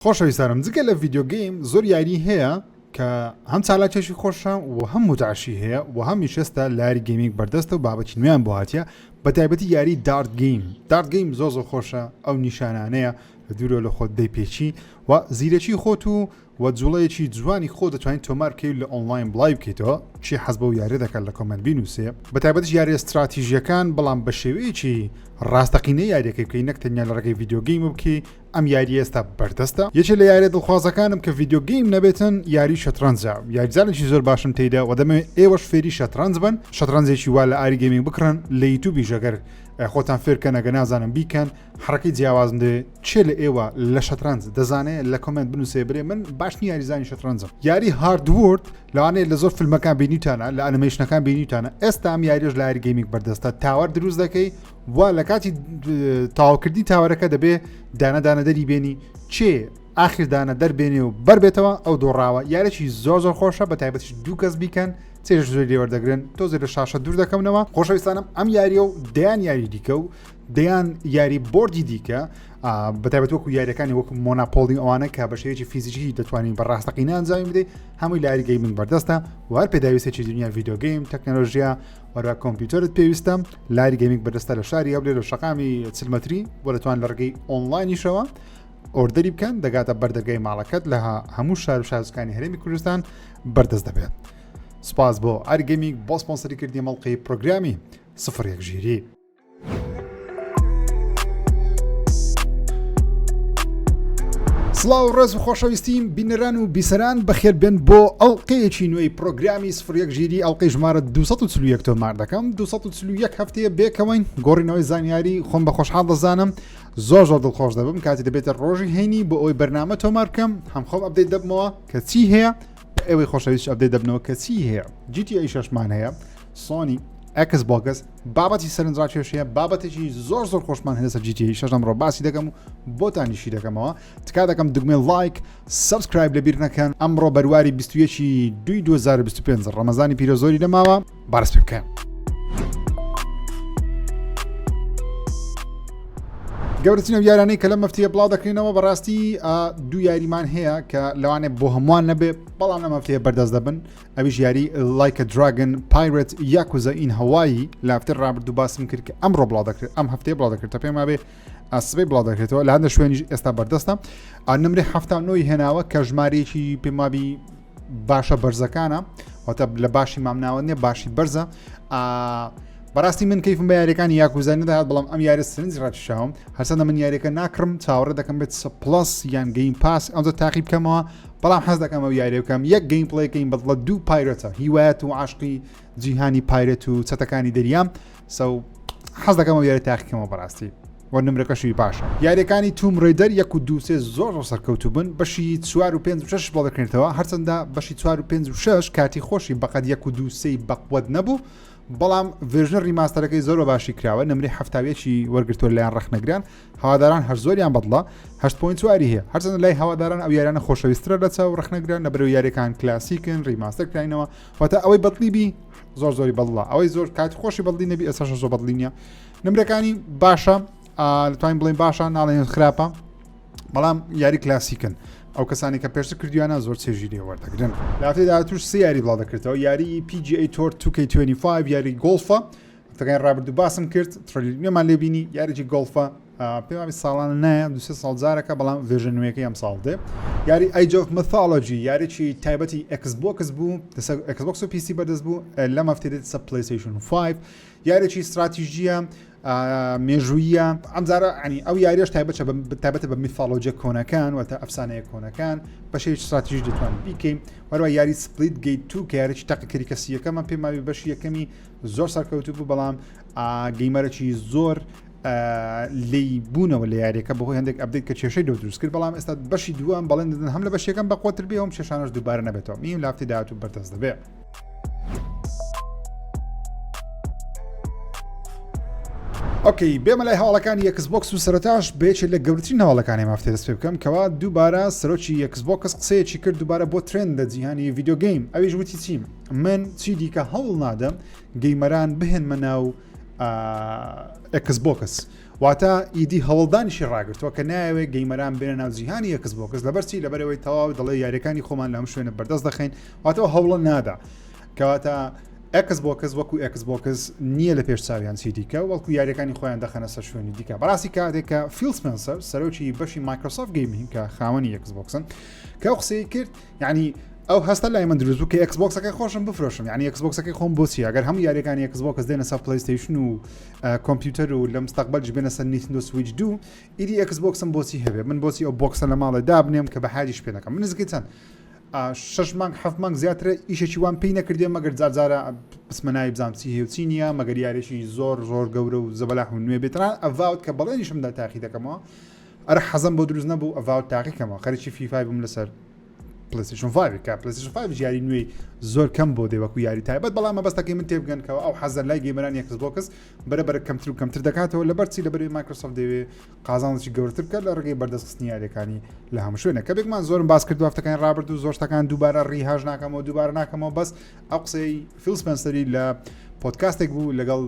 خۆشەویستانم جگە لە ڤیدیۆ گەیم زۆر یاری هەیە کە هەم چالاکێکی خۆشە و هەم متعشی هەیە و هەم میشەستە لاری گەیمینگ بەردەستە و بابەتی نوێیان بۆ هاتیە بە تایبەتی یاری دارت گەیم زۆر خۆشە ئەو نیشانانەیە لە دوورۆ لە خۆت دەیپێچی و زیرەکی خۆت و جوڵەیەکی جوانی خۆ دەتوانین تۆمار بکەیت لە ئۆنلاین بڵای بکەیتەوە چی حەز بە و یاری دەکات لە کۆمنت بینووسێ بە تایبەتیش یاری استراتیژیەکان بەڵام بە شێوەیەکی ڕاستەقینەی یاریەکەی بکەی نەک تەنیا لە ڕێگەی ڤیدیۆ گەیم بکەی ئەم یاری ئێستا بەردەستە یەکێک لە یاری دڵخوازەکانم کە ڤیدیۆ گەیم نەبێتن یاری شەترەنجە یاریزانێکی زۆر باشم تێیدا و دەمەوێت ئێوەش فێری شەترەنج بن شەترەنجێکی وا لە ئاری گەیمینگ بکڕن لە یوتیوبی ژەگەر خۆتان فێرکەن ئەگە نازانم بیکەن حرەکەی جیاوازم دێ چێ لە ئێوە لە شەترەنج دەزانێت لە کۆمنت بنووسێ برێ من باش نیە یاریزانی شەترەنجە یاری هاردوورد لەوانەیە لە زۆر فیلمەکان بینیتانە لە ئەنیمەیشنەکان بینیتانە ئێستا ئەم یاریش لە ئاری گەیمینگ بەردەستە تاوەر دروست دەکەی وا لە کاتی تاواکردنی تاوەرەکە دەبێ دانە دەری بێنی چێ ئاخر دانە دەربێنێ و بەربێتەوە ئەو دۆڕاوە یارێکی زۆر خۆشە بە تایبەتیش دوو کەس بیکەن چێژ زۆر لێوەردەگرن تۆزێ لە شاشە دوور دەکەونەوە خۆشەویستانم ئەم یاریە و دەیان یاری دیکە و دەیان یاری بۆردی دیکە بە تایبەت وەکو یاریەکانی وەکو مۆناپۆلی ئەوانە کە بە شێوەیەکی فیزیکی دەتوانین بە ڕاستەقینە ئەنجام بدەین هەمووی لە ئاری گەیمینگ بەردەستە و هەر پێداویستێکی دنیا ڤیدیۆ گەیم تەکنۆلۆژیا وەرە کۆمپیوتەرت پێویستە لاری گەیمینگ بەردەستە لە شاری هەولێر و شەقامی چلمەتری بۆ دەتوان لە ڕێگەی ئۆنلاینیشەوە ئۆردەری بکەن دەگاتە بەردەرگای ماڵەکەت لە هەموو شار و شارستانی هەرێمی کوردستان بەردەست دەبێت سپاس بۆ ئاری گەیمینگ بۆ سپۆنسەری کردی مەڵقەی پرۆگرامی 01 ژیری سڵاو ڕێز و خۆشەویستیم بینەران و بیسەران بەخێر بێن بۆ ئەڵلقەیەکی نوێی پرۆگرامی 01 ژیری ئەڵلقەی ژمارە 241 تۆمار دەکەم 241 هەفتەیە بێکەوەین گۆڕینەوەی زانیاری خۆم بە خۆشحاڵ دەزانم زۆر دڵخۆش دەبم کاتی دەبێتە ڕۆژی هەینی بۆ ئەوی بەرنامە تۆمار بکەم هەم خۆم ئەپدەیت دەبمەوە کە چی هەیە ئەوەی خۆشەویست ئەپدەیت دەبنەوە کە چی هەیە GTA 6مان هەیە سۆنی ئێکسبۆکس بابەتی سەرنجڕاکێشەیە بابەتێکی زۆر خۆشمان هەیە سەر GTA 6 ئەمڕۆ باسی دەکەم و بۆتانیشی دەکەمەوە تکا دەکەم دگمێ لایک سەبسکرایب لەبیر نەکەن ئەمڕۆ بەرواری 21 دوی 2025 ڕەمەزانی پیرۆزۆری لەماوە باس پێ بکەن گەورەترینە یارانەی کە لەم هەفتەیە بڵاو دەکرێنەوە بەڕاستی دوو یاریمان هەیە کە لەوانێ بۆ هەمووان نەبێ بەڵام لەم هەفتەیە بەردەست دەبن ئەویش یاری لایک دراگن پایرەت یاکوزا ئین هەوایی لە هەفتەی ڕابردوو باسم کرد کە ئەمڕۆ بڵاو دەکرێت ئەم هەفتەیە بڵاو دەکرێت تا پێم وابێ سبەی بڵاو دەکرێتەوە لە هەندە شوێنیش ئێستا بەردەستە نمرەی 79 هێناوە کە ژمارەیەکی پێم وابی باشە بەرزەکانە واتە لە باشی مامناوە نیە باشی بەرزە بەڕاستی من کەیفم بە یاریەکانی یاکوزای نەداهات بەڵام ئەم یاری سرنج ڕاتشاوم هەرچەندە من یاریەکە ناکڕم چاوەڕێ دەکەم بێت پلس یان گەیم پاس ئەوجا تاقی بکەمەوە بەڵام حەز دەکەم ئەو یاری بکەم یەک گەیم پڵەیەکەین بەدڵە دوو پایرەتە هیوایەت و عاشقی جیهانی پایرەت و چەتەکانی دەریام سەو حەز دەکەم ئەو یاری تاقیکەمەوە بەڕاستی وە نمرەکەشی باشە یاریەکانی توم ڕێدەر 1 و 2 زۆر سەرکەوتوو بن بەشی 4 و 5 و 6 بڵاو دەکرێتەوە هەرچەندە بەشی 4 و 5 و 6 کاتی خۆشی بەقەت 1 و 2 بەقوەت نەبوو بەڵام ڤێژنە ڕیماستەرەکەی زۆر باشی کراوە نمرەی هەفتاویەکی وەرگرتووە لایەن ڕەخنەگران هەواداران هەر زۆریان بەدڵە 8.4 هەیە هەرچەندە لای هەواداران ئەو یارانە خۆشەویسترە دەچە و ڕەخنەگران لە بەرەو یاریەکان کلاسیکن ڕیماستەر کراینەوە واتە ئەوەی بەدڵیبی زۆری بەدڵە ئەوەی زۆر کاتی خۆشی بەدڵی نەبی ئێستا زۆر بەدڵی نیە نمرەکانی باشە دەتوانین بڵێن باشە ناڵێن خراپە بەڵام یاری کلاسیکن ئەو کەسانی کە پێشتر کردویانە زۆر چێژی لێوەردەگرن لاتی داهاتوش سێ یاری بڵاو دەکرێتەوە یاری PGA Tour 2K25 یاری گۆڵفە تەکەین ڕابردوو باسم کرد تڕلیێمان لێبینی یاریی گۆڵفە پێم وابی ساڵانە نایە 2 ساڵ جارەکە بەڵام ڤێژن نوێیەکەی ئەم ساڵ دێ یاری Age of Mythology یاریی تایبەتی ئێکسبۆکس بوو ئێکسبۆکس و PC بەردەست بوو لەم هەفتەیە دێت پلەیستەیشن 5 یاریی استراتیژیە مێژوویە ئەمجارە ینی ئەو یاریش تایبەتە بە میثۆلۆجیە کۆنەکان واتە ئەفسانەیە کۆنەکان بەشێکی استراتیژی دەتوان بیکەین وەروە یاری سپلیت گەیت 2 کە یاریی تەقیکەری کەسیەکەمان پێم وابی بەشی یەکەمی زۆر سەرکەوتوو بوو بەڵام گەیمەرێکی زۆر لی بوونەوە لە یاریەکە بەهۆی هەندێک ئەپدەیت کە کێشەی دروست کرد بەڵام ئێستا بەشی دووەم بەڵێن دەدەن هەم لە بەشیەکەم بەقوتر بێ ئەوم شێشانەش دووبارە نەبێتەوە میم لە هەفتەی داهاتوو بەردەست دەبێت ئۆکەی بێمە لای هەواڵەکانی ئێکسبۆکس و سەرەتاش بێچێت لە گەورەترین هەواڵەکانی مافتێ دەست پێ بکەم کەوا دووبارە سەرۆکی ئێکسبۆکس قسەیەکی کرد دووبارە بۆ ترێندە جیهانی ڤیدیۆ گەیم ئەویش وتی چیم من چی دیکە هەوڵ نادەم گەیمەران بهێنمە ناو ئێکسبۆکس واتە ئیدی هەوڵدانیشی ڕاگرتووە کە نایەوێت گەیمەران بێنە ناو جیهانی ئێکسبۆکس لەبەرچی لەبەرەوەی تەواو دەڵێ یاریەکانی خۆمان لەم شوێنە بەردەست دەخەین واتەوە هەوڵە نادا کەواتە ئێکسبۆکس وەکو ئێکسبۆکس نییە لە پێش چاویان چی دیکە وەڵکو یاریەکانی خۆیان دەخەنە سەر شوێنی دیکە بەڕاستی کاتێککە فیل سپنسەر سەرۆکی بەشی مایکرۆسۆفت گەیمینگ کە خاوەنی ئێکسبۆکسن کە قسەی کرد یعنی ئەو هەستە لای من دروست بوو کە ئێکسبۆکسەکەی خۆشم بفرۆشم یعنی ئێکسبۆکسەکەی خۆم بۆچی ئەگەر هەموو یاریەکانی ئێکسبۆکس دێنە سەر پلەیستەیشن و کۆمپیوتەر و لە مستەقبەل بێنە سەر نیتندۆ سویچ 2 ئیدی ئێکسبۆکسم بۆچی هەبێ من بۆچی ئەو بۆکسە لە ماڵێ دابنێم کە بە حالیش پێ دەکەم من نزگەی چەند 6 مانگ 7 مانگ زیاترە ئیشێکی وان پێی نەکردێ مەگەر جارجارە بسمەنای بزانام چی هەیە و چی نییە مەگەر یاریشی زۆر گەورە و زەبەلاح و نوێ بێتران ئەڤاوت کە بەڵێنیشمدا تاقی دەکەمەوە ئەرە حەزم بۆ دروست نەبوو ئەڤاوت تاقیکەمەوە خەریکی فیفای بووم لەسەر پلەیستەیشن 5 کە پلەیستەیشن 5 یاری نوێی زۆر کەم بۆ دێوەکو یاری تایبەت بەڵام مەبەستەکەی من تێبگەنکەوە ئەو حەزە لای گەیمەرانی ئێکسبۆکس بەرەبەر کەمتر و کەمتر دەکاتەوە لەبەرچی لەبەرەوەی مایکرۆسۆفت دەوێت قازانجی گەورەتر بکات لە ڕێگەی بەردەستخستنی یاریەکانی لە هەموو شوێنە کە بێکمان زۆرم باس کردو هەفتەکان ڕابرد و زۆر شتەکان دووبارە ڕیهاژ ناکەمەوە دووبارە ناکەمەوە بەس ئەو قسەی فیل سپنسەری لە پۆدکاستێک بوو لەگەڵ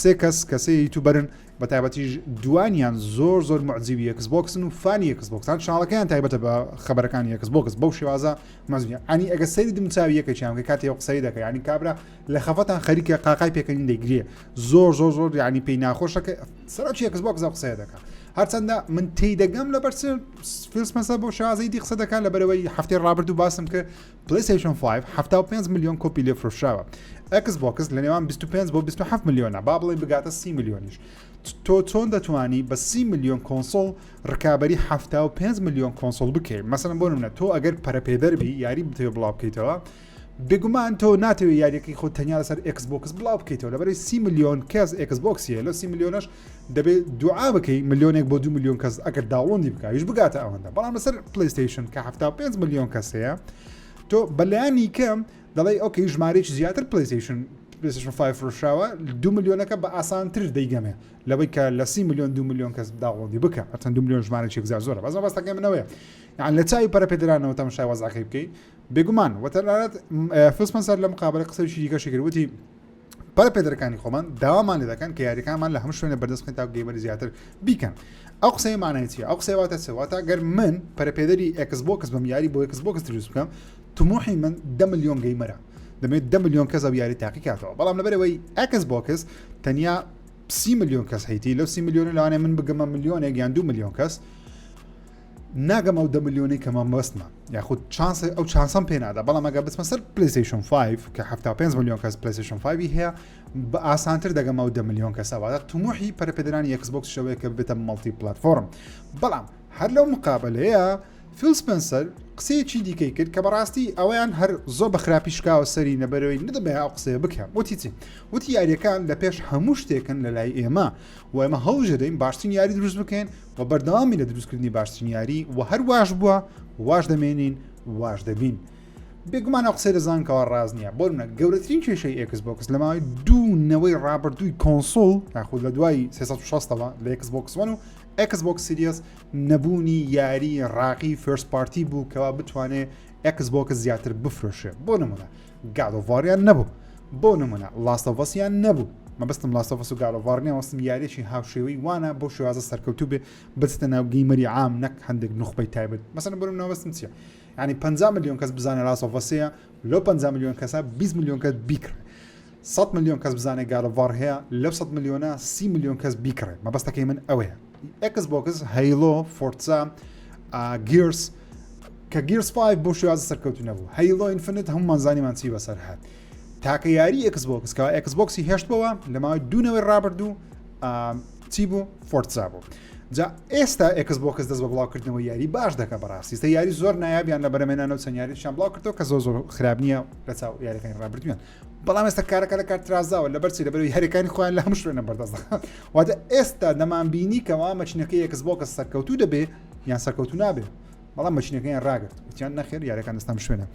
سێ کەس کەسەی یوتیوبەرن بە تایبەتیش دوانیان زۆر معجززیوی ئێکسبۆکسن و فانی ئێکسبۆکسان شاڵەکەیان تایبەتە بە خەبەرەکانی ئێکسبۆکس بەو شێوازە مەزویە ئەنی ئەگە سەیری دمچاوی یەکەیان کە کاتی قسەی دەکە ینی کابرا لە خەفەتان خەریکە قاقای پێکەنین دەیگرێ زۆر ینی پێی ناخۆشەکە سەرۆکی ئێکسبۆکس قسەیە دەکات هەرچەندە من تێیدەگەم لە بەرچ فیل سپنسەر بۆ شازەی دی قسە دەکات لەبەرەوەی هەفتەی ڕابرد و باسم کرد پلەیستەیشن 5 75 میلیۆن کۆپی لێ فرۆشراوە ئێکسبۆکس لە نێوان 25 بۆ 27 میلیۆنە با بڵێ بگاتە 30 میلیۆنیش تۆ چۆن دەتوانی بە 30 میلیۆن کۆنسۆڵ ڕکابەری 75 میلیۆن کۆنسۆڵ بکەیت مەسەڵەن بۆ نمونە تۆ ئەگەر پەرەپێدەربی یاری بتەوێت بڵاو بکەیتەوە بێگومان تۆ ناتەوێت یاریەکەی خۆت تەنیا لەسەر ئێکسبۆکس بڵاو بکەیتەوە لەبەرەوەی 30 میلیۆن کەس ئێکسبۆکسیە لە 30 میلیۆنەش دەبێت دوعا بکەی میلیۆنێک بۆ 2 میلیۆن کەس ئەگەر داوڵۆندی بکایش بگاتە ئەوەندە بەڵام لەسەر پلەیستەیشن کە 75 میلیۆن کەسەیە تۆ بەلایانی کەم دەڵێ ئۆکەی ژمارەیەکی زیاتر پلەیستەیشن 5 فرۆشراوە 2 میلیۆنەکە بە ئاسانتر دەیگەمێ لەوەی کە لە 30 میلیۆن 2 میلیۆن کەس داوڵندی بکە هەرچەند 2 میلیۆن ژمارەیەکی زۆرە بەس بەستەکەی منەوەیە یان لە چاوی پەرەپێدەرانەوە تەماشای وەزعەکەی بکەیت بێگومان وەتەنانەت فیل سپنسەر لە مقابلە قسەیەکی دیکەشی کرد وتی پەرەپێدەرەکانی خۆمان داوامان لێ دەکەن کە یاریەکانمان لە هەموو شوێنە بەردەست بکەین تا گەیمەری زیاتر بیکەن ئەو قسەی مانای چییە ئەو قسەی واتە چ واتە گەر من پەرەپێدەری ئێکسبۆکس بم یاری بۆ ئێکسبۆکس دروست بکەم توموحی من 10 میلیۆن گەیمەرە دەمێت 10 میلیۆن کەس ئەو یاری تاقی کاتەوە بەڵام لەبەرەوەی ئێکسبۆکس تەنیا 30 میلیۆن کەس هەیتی لەو 30 میلیۆن لەوانەیە من بگەمە میلیۆنێک یان 2 میلیۆن کەس ناگەم ئەو 10 میلیۆنی کەمە بەستمە یاخود ئەو چانسم پێ نادا بەڵام ئەگە بچمە سەر پلەیستەیشن 5 کە 75 میلیۆن کەس پلەیستەیشن 5 هەیە بە ئاسانتر دەگەم ئەو 10 میلیۆن کەسەوە توموحی پەرەپێدەرانی ئێکسبۆکس شەوەیە کە بێتە مەڵتی پلەتفۆرم بەڵام هەر لەو مقابلەیە فیل سپنسەر قسەیەکی دیکەی کرد کە بەڕاستی ئەویان هەر زۆر بە خراپی شکاوە سەری نەبەرەوەی نەدەبێت ئەو قسەیە بکەم وتی چی وتی یاریەکان لە پێش هەموو شتێکن لە لای ئێمە و ئێمە هەڵژەدەین باشترین یاری دروست بکەین و بەردەوامی لە دروستکردنی باشترین یاری و هەر واش بووە واش دەمێنین واش دەبین بێگومان ئەو قسەی دەزانکەوە ڕاز نییە بۆ منە گەورەترین کێشەی ئێکسبۆکس لە ماوەی دوونەوەی ڕابردووی کۆنسۆڵ یاخود لە دوای 360ەوە لە ئێکسبۆکس وان و ئێکسبۆکس سیریەس نەبوونی یاری ڕاقی فێرست پارتی بوو کەوا بتوانێت ئێکسبۆکس زیاتر بفرۆشێ بۆ نمونە گادۆڤاریان نەبوو بۆ نمونە لاستەڤەسیان نەبوو مەبەستم لاستەڤەس و گادۆڤارنیان وەستم یاریێکی هاوشێوەی وانە بۆ شێوازە سەرکەوتوو بێ بچتە ناو گەیمەری عام نەک هەندێک نوخبەی تایبەت مەسەلەن بۆ نمونە وەستم چییە یعنی 50 میلیۆن کەس بزانێت لاستەڤەسەیە لەو 50 میلیۆن کەسە 20 میلیۆن کەس بیکڕێ 100 میلیۆن کەس بزانێت گادۆڤار هەیە لەو 100 میلیۆنە 30 میلیۆن کەس بیکڕێ مەبەستەکەی من ئەوەیە ئێکسبۆکس هەیلۆ فۆرتسا گیرس کە گیرس 5 بۆ شێوازە سەرکەوتو نەبوو هەیلۆ ئینفینیت هەمومان زانیمان چی بەسەر هات تاکە یاری ئێکسبۆکس کە ئێکسبۆکسی هێشتبەوە لە ماوەی دوونەوەی ڕابردوو چی بوو فۆرتسا بوو جا ئێستا ئێکسبۆکس دەست بە بڵاوکردنەوە یاری باش دەکە بەڕاستی یاری زۆر نایابیان لە بەرەمێنانەوە چەند یاریشان بڵاو کردەوە کە زۆر خراپ نییە لە چاو یاریەکانی ڕابردویان بەڵام ئێستا کارەکە لە کار ترازاوە لەبەرچی لەبەرەوەی یاریەکانی خۆیان لە هەموو شوێنە بەردەست دەخەن واتە ئێستا دەمانبینی کەوا مەچینەکەی ئێکسبۆکس سەرکەوتوو دەبێ یان سەرکەوتوو نابێ بەڵام مەچینەکەیان ڕاگرت وتیان نەخێر یاریەکان دەستان شوێنە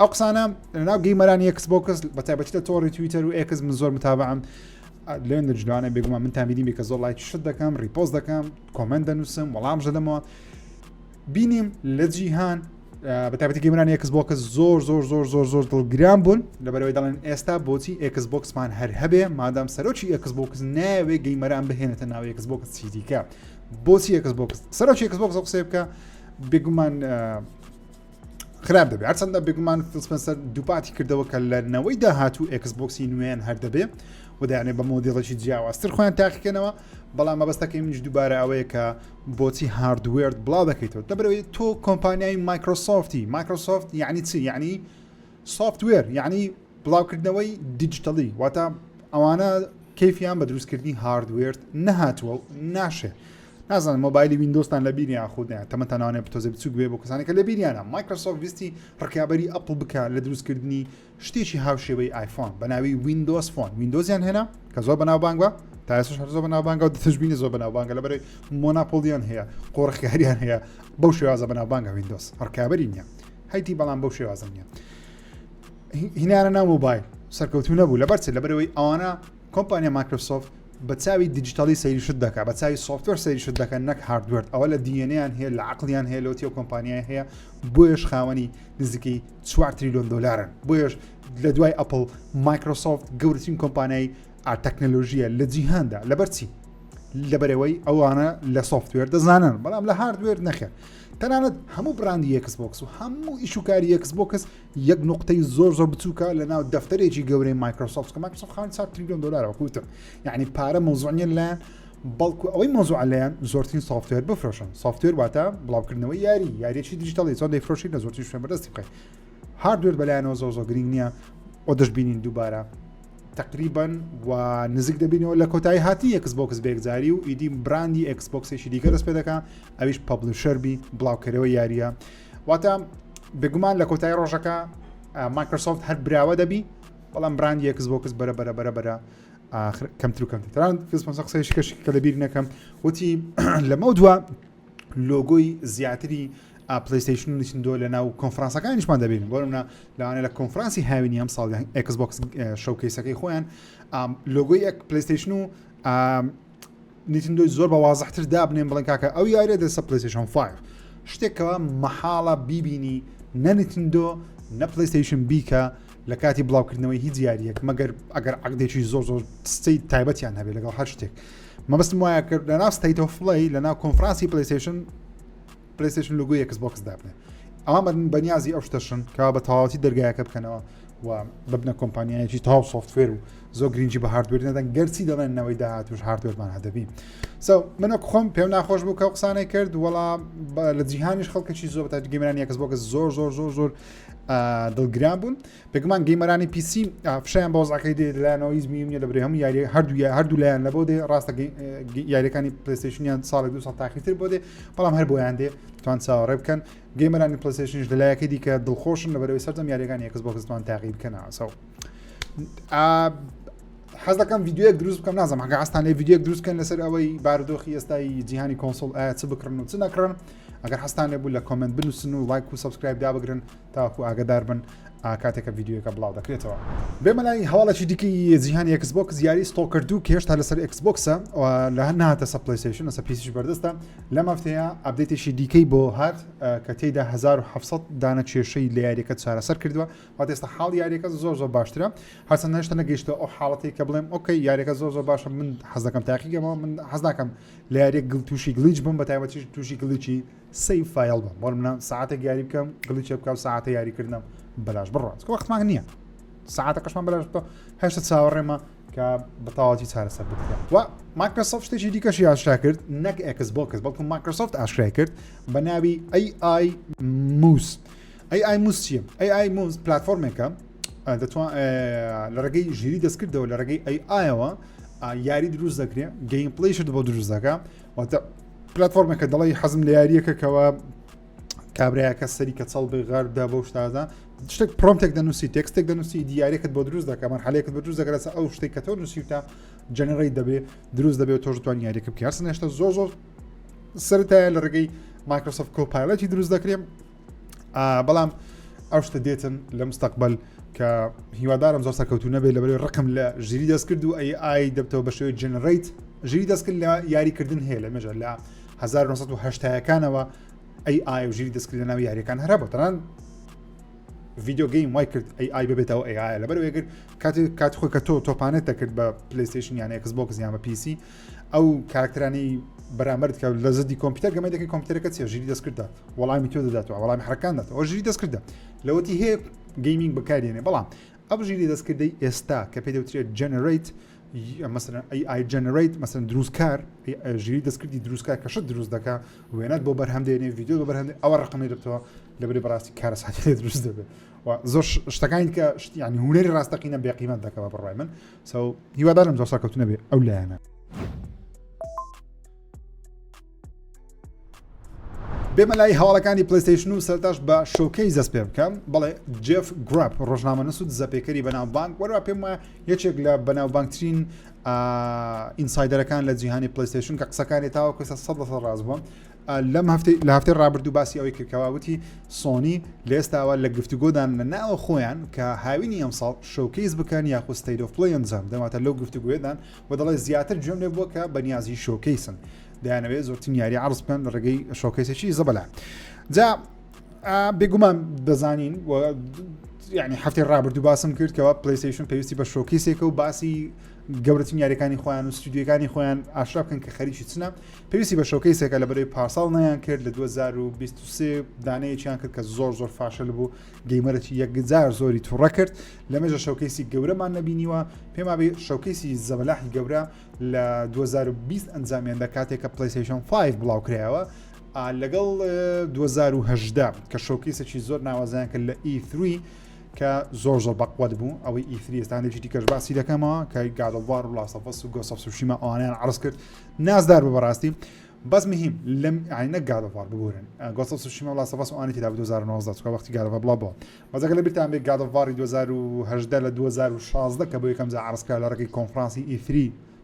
ئەو قسانە لەناو گەیمەرانی ئێکسبۆکس بە تایبەتی لە تۆڕی تویتەر و ئێکس من زۆر متابعم لێن دەجوانە بێگومان من تامیدیم بێ کە زۆر لایکی شت دەکەم ریپۆست دەکەم کۆمنت دەنووسم وەڵام ژەدەمەوە بینیم لە جیهان بەتابەتی گەیمەرانی ئێکسبۆکس زۆر دڵگران بوون لەبەرەوەی دەڵێن ئێستا بۆچی ئێکسبۆکسمان هەر هەبێ مادام سەرۆکی ئێکسبۆکس ناوێ گەیمەران بهێنێتە ناو ئێکسبۆکس چی دیکە بۆچی ئێکسبۆکس سەرۆکی ئێکسبۆکس قسە بکە بێگومان خراپ دەبێت هەرچەندە بێگومان فیل سپەنسەر دووپاتی کردەوە کە لە نەوەی داهاتوو ئێکسبۆکسی نوێیان هەر دەبێ و دەیانێ بە مۆدێڵێکی جیاوازتر خۆیان تاقیکەنەوە بەڵام مەبەستەکەی منیش دووبارە ئەوەیە کە بۆچی هاردوێر بڵاو دەکەیتەوە دەبەرەوەی تۆ کۆمپانیای مایکرۆسۆفت یعنی چی یعنی سۆفتوێر یعنی بڵاوکردنەوەی دیجیتەڵی واتە ئەوانە کەیفیان بە دروستکردنی هاردوێر نەهاتووە و ناشێ نازانم مۆبایلی ویندۆستان لە بیریان خودیان تەمەتەنانێ بتۆزە بچوک بێ بۆ کەسانی کە لە بیریانە مایکرۆسۆفت ویستی ڕکابەری ئەپڵ بکە لە دروستکردنی شتێکی هاوشێوەی ئایفۆن بە ناوی ویندۆز فۆن ویندۆزیان هێنا کە زۆر بەناوبانگە تا ئێستاش هەر زۆر بەناوبانگە و دەتەشبینی زۆر بەناوبانگە لەبەرەوەی مۆناپۆلیان هەیە قۆڕخیاریان هەیە بەو شێوازە بەناوبانگە ویندۆز ڕکابەری نییە هەیتی بەڵام بەو شێوازە نییە هینیانە ناو مۆبایل سەرکەوتو نەبوو لەبەرچێت لەبەرەوەی ئەوانە کۆمپانیا مایکرۆسۆفت بە چاوی دیجیتالی سەیریشت دەکات بە چاوی سۆفتوەر سەیریشت دەکەن نەک هاردوێر ئەوە لە دیێنەیان هەیە لە عقلیان هەیە لەوتی و کۆمپانیای هەیە بۆیش خاوەنی نزیکەی 4 تریلیۆن دلارن بۆیش لە دوای ئەپڵ مایکرۆسۆفت گەورەترین کۆمپانیای تەکنۆلۆژیە لە جیهاندا لەبەرچی لەبەرەوەی ئەوانە لە سۆفتوێر دەزانن بەڵام لە هاردوێر نەخێر تەنانەت هەموو براندی ئێکسبۆکس و هەموو ئیشوکاری ئێکسبۆکس یەک نقطەی زۆر بچووکە لە ناو دەفتەرێکی گەورەی مایکرۆسۆفت کە مایکرۆسۆفت خاوەنی 4 تریلیۆن دلارەوە کوتم یعنی پارە مۆزوعە لایەن بەڵکو ئەوەی مۆزوع لایەن زۆرترین سۆفتوێر بفرۆشن سۆفتوێر واتە بڵاوکردنەوەی یاریەکی دیجیتاڵی چۆن دەیفرۆشی لە زۆرترین شوێن بەدەستی بخەیت هاردوێر بەلایەنەوە زۆر گرنگ نییە ئەو دەشبینین دووبارە تقریبا و نزیک دەبینەوە لە کۆتایی هاتی ئێکسبۆکس بێگزاری و ئیدی براندی ئێکسبۆکسێکی دیکە دەست پێ دەکات ئەویش پەبلیشەربی بڵاوکەرەوە یاریە واتە بێگومان لە کۆتایی ڕۆژەکە مایکرۆسۆفت هەر براوە دەبی بەڵام براندی ئێکسبۆکس بەرە کەمتر و کەمتر تەنان فیسمەسە قسەیەکی کەشی کە لەبیر نەکەم وتی لەمە دووە لۆگۆی زیاتری پلەیستەیشن و نیشتندۆ لە ناو کۆنفرانسەکانیشمان دەبینن بۆ نمونە لەوانەیە لە کۆنفرانسی هاوینی ئەم ساڵ ئێکسبۆکس شۆکەیسەکەی خۆیان لۆگۆی پلەیستەیشن و نیشتندۆی زۆر بە وازەحتر دابنێن بڵێن کاکە ئەو یاریە دەسە پلەیستەیشن 5 شتێکەوە مەحاڵە بیبینی نە نیشتندۆ نە پلەیستەیشن بیکە لە کاتی بڵاوکردنەوەی هیچ یاریەک مەگەر ئەگەر عقدێکی زۆر ستەی تایبەتیان هەبێت لەگەڵ هەر شتێک مەبەستم وایە کرد لە ناو ستەیت ئۆف پڵەی لە ناو کۆنفرانسی پلەیستەیشن لۆگۆی ئێکسبۆکس دابنێ ئەوە بەنیازی ئەو شتەشن کە بە تەواوەتی دەرگایەکە بکەنەوە و ببنە کۆمپانیایەکی تەواو سۆفتوێر و زۆر گرنگی بە هاردوێر نەدەن گەرچی دەڵێنەوەی داهاتوش هاردوێرمان هەدەبی منە خۆم پێم ناخۆش بوو کە قسانەی کرد وەڵا لە جیهانیش خەڵکەکی زۆر بە گەیمەرانی ئێکسبۆکس زۆر دڵگران بوون بێگومان گەیمەرانی پیسی فشیان بە وەزعەکەی دێ لایەنەوە هیچ میوم نییە لەبەرەوەی هەموو یاری هەردوو لایەن لەبۆ دێ ڕاستە یاریەکانی پلەیستەیشنیان ساڵێک 2 ساڵ تاخیرتر بۆ دێ بەڵام هەر بۆیان دێ توان چاوەڕێ بکەن گەیمەرانی پلەیستەیشنش لەلایەکەی دیکە دڵخۆشن لەبەرەوەی سەردەم یاریەکانی ئێکسبۆکس توان تاقی بکەنەوە سەو حەز دەکەم ڤیدیۆیەک دروست بکەم نازانم هەگە ئەستان لێ ڤیدیۆیەک دروست بکەن لەسەر ئەوەی بارودۆخی ئێستای جیهانی کۆنسۆڵ ئایا چ بکڕن و چ نەکڕن ئەگەر هەستان لێ بوو لە کۆمنت بنووسن و لایک و سەبسکرایب دابگرن تاکو ئاگادار بن کاتێکە ڤیدیۆیەکە بڵاو دەکرێتەوە بێمە لای هەواڵێکی دیکەی جیهانی ئێکسبۆکس یاری ستۆڵ کردو کە هێشتا لەسەر ئێکسبۆکسە لە هەر نهاتە سە پلەیستەیشن لەسەر پیسیش بەردەستە لەم هەفتەیە ئەپدەیتێکی دیکەی بۆ هات کە تێیدا 1700 دانە کێشەی لە یاریەکە چارەسەر کردووە واتە ئێستا حاڵ یاریەکە زۆر باشترە هەرچەندە هێشتا نەگەیشتە ئەو حاڵەتی کە بڵێم ئۆکەی یاریەکە زۆر باشە من حەز دەکەم تاقیکەمەوە من حەز ناکەم لە یاریەک تووشی گلیچ بم بە تایبەتی تووشی گلیچی سەیف فایل بم بۆ منە ساعتێک یاری بکەم گلیچ بکەم ساعتە یاریکردنم بەلاش بڕات کە وەختمان نییە ساعتەکەشمان بەلاش هێشتا چاوەڕێمە کە بەتەواوەتی چارەسەر بکرێت و مایکرۆسۆفت شتێکی دیکەشی ئاشکرا کرد نەک ئێکسبۆکس بەڵکو مایکرۆسۆفت ئاشکرا کرد بە ناوی AI موس چییە؟ AI موس پلاتفۆرمێکە دەتوان لە ڕێگەی ژیری دەستکردەوە لە ڕێگەی AIەوە یاری دروست دەکرێت گەیم پلەیشت بۆ دروست دەکە واتە پلاتفۆرمێکە دەڵی حەزم لە یاریەکەکەوە کابراایەکە سەری کە چەڵ بێ غەردا بۆ شتازە شتێک پرۆمتێک دەنووسی تێکستێک دەنووسی دیارێکت بۆ دروست دەکە مەرحەلەیەکت بۆ دروست دەکرێت ئەو شتێک کە تۆ نووسیتە جەنەڕیت دەبێ دروست دەبێت تۆش توانی یاریەکە بکە هەرچەندە هێشتا زۆر سەرەتایە لە ڕێگەی مایکرۆسۆفت کۆپایلەتی دروست دەکرێت بەڵام ئەو شتە دێتن لە مستەقبل کە هیوادارم زۆر سەرکەوتوو نەبێت لەبەرەوەی ڕقم لە ژیری دەستکرد و AI دەبتەوە بە شێوەی جەنەڕیت ژیری دەستکرد لە یاریکردن هەیە لە مێژە لە 1970ەکانەوە AI و ژیری دەستکردە ناوی یاریەکان هەرا بۆ تەنان ڤیدیۆ گەیم وای کرد AI ببێتەوە AI لەبەرەوە ئەگەر کات خۆی کە تۆ تۆپانێت دەکرد بە پلەیستەیشن یان ئێکسبۆکس یان بە PC ئەو کارکترانی بەرامبەر کە لە زەدی کۆمپیوتەر گەمەی دەکەی کۆمپیوتەرەکە چێ ژیری دەستکردە وەڵامی تۆ دەداتەوە وەڵامی حرەکان دەداتەوە ئەو ژیری دەستکردە لەوەتی هەیە گەیمینگ بەکارێنێ بەڵام ئەو ژیری دەستکردەی ئێستا کە پێی دەوترێت جەنەرەیت مثلا AI generate مثلا دروستکار ژیری دەستکردی دروستکار کەشت دروست دەکا وێنەت بۆ بەرهەمدێنێ ڤیدیۆ بۆ بەرهەمدێ ئەوە ڕقمی دەبێتەوە لەبەری بەڕاستی کارە ساعتی دروست دەبێت و زۆر شتەکانی کە ینی هونەری ڕاستەقینە بێقیمەت دەکەوە بەڕای من هیوادارم زۆر ساکەوتو نەبێ ئەو لایەنە بێمە لای هەواڵەکانی پلەیستەیشن و سەرتاش بە شۆکەیس دەست پێ بکەم بەڵێ جێف گراپ ڕۆژنامەنووس و دزەپێکەری بەناوبانگ وەرەوە پێم وایە یەکێک لە بەناوبانگترین ئینسایدەرەکان لە جیهانی پلەیستەیشن کە قسەکانی تاوەکو 100% ڕاست بووە لە هەفتەی ڕابردوو باسی ئەوەی کردکەوە وتی سۆنی لە ئێستاوە لە گفتوگۆدان لە ناوە خۆیان کە هاوینی ئەمساڵ شۆکەیس بکەن یاخود ستەیت ئۆف پلەی ئەنجام دەماتە لەو گفتوگوێدان و دەڵێ زیاتر گوێم لێ بووە کە بەنیازی شۆکەیسن دەیانەوێت زۆرترین یاری عرض بکەن لە ڕێگەی شۆکەیسێکی زەبەلا جا بێگومان دەزانین یعنی هەفتەی ڕابردوو باسم کرد کەەوە پلەیستەیشن پێویستی بە شۆکەیسێکە و باسی گەورەترین یاریەکانی خۆیان و ستودیۆکانی خۆیان ئاشرا بکەن کە خەریکی چنە پێویستی بە شۆکەیسێکە لە بەرەوەی پارساڵ نەیان کرد لە 2023 دانەیەکیان کرد کە زۆر فاشل بوو گەیمەرەی یەکجار زۆری تووڕە کرد لەمێژە شۆکەیسی گەورەمان نەبینیوە پێم وابێ شۆکەیسی زەبەلاحی گەورە لە 2020 ئەنجامیان دە کاتێک کە پلەیستەیشن 5 بڵاو کرایەوە لەگەڵ 2010 کە شۆکەیسێکی زۆر ناوازیان کرد لە E3 کە زۆر بەقوت بوو ئەوەی E3 ئێستانێکی دیکەش باسی دەکەمەوە کە گادڵوار و لاسەفەس و گۆسە سوشیمە ئەوانیان عرض کرد نازدار بە بەڕاستی بەس مهم لەم عینە گادڵوار بگورن گۆسە سوشیمە و لاسەفەس ئەوانی تێدا 2019 چکە وەختی گادڵوار بڵاو بووە بەزەکە لە بیرتان بێت گادڵواری 2018 لە 2016 کە بۆ یەکەم جار عرضکرا لە ڕێگەی کۆنفرانسی E3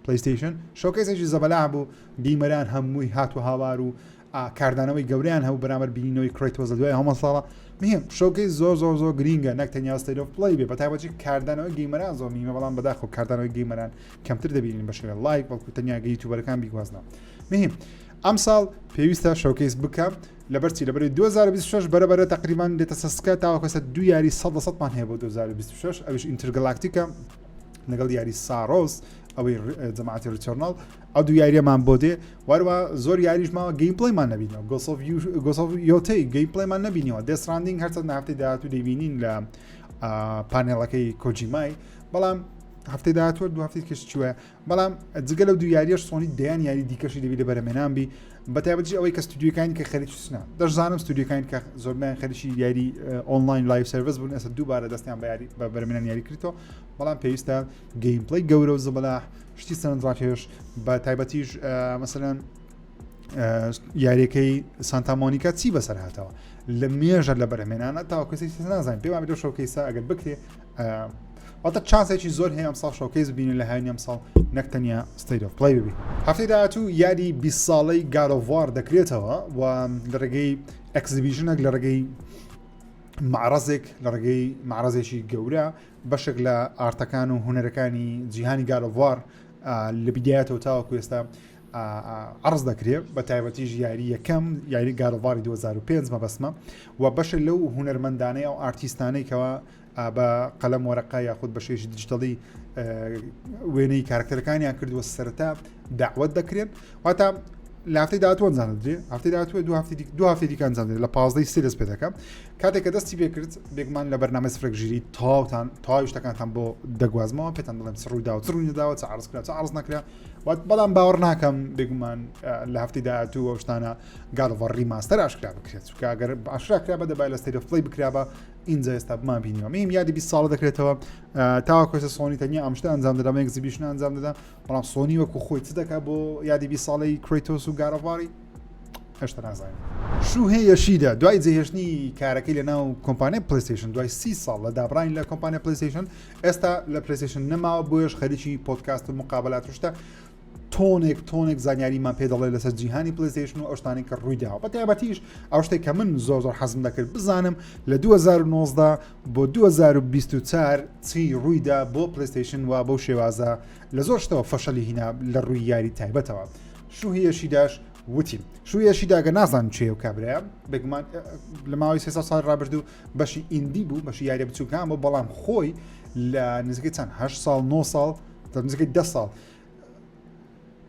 پلەیستەیشن شۆکەیسێکی زەبەلاح بوو گەیمەران هەمووی هات و هاوار و کاردانەوەی گەوریان هەبوو بەرامبەر بینینەوەی کڕیتۆز لە دوای هەمە ساڵە مهم شۆکەیس زۆر گرینگە نەک تەنیا ستەیت ئۆف پلەی بێ بەتایبەتی کاردانەوەی گەیمەران زۆر میمە بەڵام بەداخەوە کاردانەوەی گەیمەران کەمتر دەبینین بە شێوە لایک بەڵکو تەنیا یوتیوبەرەکان بیگوازنەوە مهم ئەم ساڵ پێویستە شۆکەیس بکەم لەبەرچی لەبەر 2026 بەرەبەرە تقریبان دێتە سەسکە تاوەکەسە دو یاری 100%مان هەیە بۆ 2026 ئەوش ئینترگەلاکتیکە لەگەڵ یاری سارۆس ئەوەی جەماعەتی ریتۆرنال ئەو دوو یاریەمان بۆ دێ وەروە زۆر یاریشماوە گەیم پلەیمان نەبینەوە گۆسۆف یۆتەی گەیم پلەیمان نەبینیەوە دێستراندینگ هەرچەند هەفتەی داهاتوو دەیبینین لە پانێڵەکەی کۆجیمای بەڵام هەفتەی داهاتوە دو هەفتەی کەشتووە بەڵام جگە لەو دوو یاریەش سۆنی دەیان یاری دیکەشی دەبی لە بەرەمێنان بی بەتایبەتی ئەوەی کە ستودیۆکانی کە خەریکی سنا دەشزانم ستودیۆکانی کە زۆربیان خەریکی یاری ئۆنلاین لایف سەرویس بوون ئێستا دووبارە دەستیان بە بەرەمێنان یاری کردەوە بەڵام پێویستە گەیم پلەی گەورە و زەبەلاح شتی سەرنجڕاکێش بە تایبەتیش مەسەلەن یاریەکەی سانتا مۆنیکا چی بەسەر هاتەوە لە مێژە لە بەرەمێنانە تاوەکەسی نازانین پێم وایە شۆکەیسە ئەگەر بکرێ واتە چانسێکی زۆر هەیە ئەمساڵ شۆکەیس ببینین لە هاوینی ئەمساڵ نەک تەنیا ستەیت ئۆف پلەی ببین هەفتەی داهاتوو یاری 20 ساڵەی گادڵوار دەکرێتەوە و لە ڕێگەی ئەکسیبیشنێک لە ڕێگەی معرەزێک لە ڕێگەی معرەزێکی گەورە بەشێک لە ئارتەکان و هونەرەکانی جیهانی گادڵوار لە بیدایەتەوە تاوەکو ئێستا عرض دەکرێت بە تایبەتیش یاری یەکەم یاری گادڵواری 2005 مەبەسمە و بەشێک لەو هونەرمەندانەی ئەو ئارتیستانەی کەەوە بە قەلەم وەرەقا یاخود بە شێژی دیجیتەڵی وێنەی کارکتەرەکانیان کردووە سەرەتا داعوەت دەکرێن واتە لە هەفتەی داهاتوو ئەنجامدرێ هەفتەی داهاتووە دو هەفتەی دیکە ئەنجامدرێت لە 15 سێ دەست پێ دەکەم کاتێک کە دەستی پێ کرد بێگومان لە بەرنامەی سفرەکژیری تەواوی شتەکانتان بۆ دەگوازمەوە پێتان دەڵێم چ ڕوویداوە چ ڕووی نەداوە چ عرض کرا چ عرض نەکرا بەڵام باوەڕ ناکەم بێگومان لە هەفتەی داهاتوو ئەو شتانە گادڵوار ریماستەر ئاشکرا بکرێت چونکە ئەگەر ئاشکرا کرا بە دەبای لە ستەیت ئۆف پلەی بکرا بە اینجا ئێستا بمان بینیوە میم یادی 20 ساڵە دەکرێتەوە تاوەکۆسە سۆنی تەنیا ئەم شتە ئەنجام دەدا ئەکزیبیشن ئەنجام دەدا بەڵام سۆنی وەکو خۆی چ دەکات بۆ یادی 20 ساڵەی کڕیتۆس و گادڵواری هێشتا نازانین شوهەیەشیدا دوای جێهێشتنی کارەکەی لە ناو کۆمپانیای پلەیستەیشن دوای 30 ساڵ لە دابڕین لە کۆمپانیای پلەیستەیشن ئێستا لە پلەیستەیشن نەماوە بۆیش خەریکی پۆدکاست و مقابلات شتە تۆنێک زانیاریمان پێ دەڵێ لەسەر جیهانی پلەیستەیشن و ئەو شتانەی کە ڕوویداوە بە تایبەتیش ئەو شتێک کە من زۆر حەزم دەکرد بزانم لە 2019 بۆ 2024 چی ڕوویدا بۆ پلەیستەیشن و بەو شێوازە لە زۆر شتەوە فەشەلی هینا لە ڕووی یاری تایبەتەوە شوهەیەشیداش وتیم شوویەشی داگە نازان چێ و کابراە بگومان لە ماوەی 300 ساڵ ڕابردوو بەشی ئیندی بوو بەشی یاریە بچووکان بۆ بەڵام خۆی لە نزیکەی چەند 8 ساڵ 9 ساڵ تا نزیکەی 10 ساڵ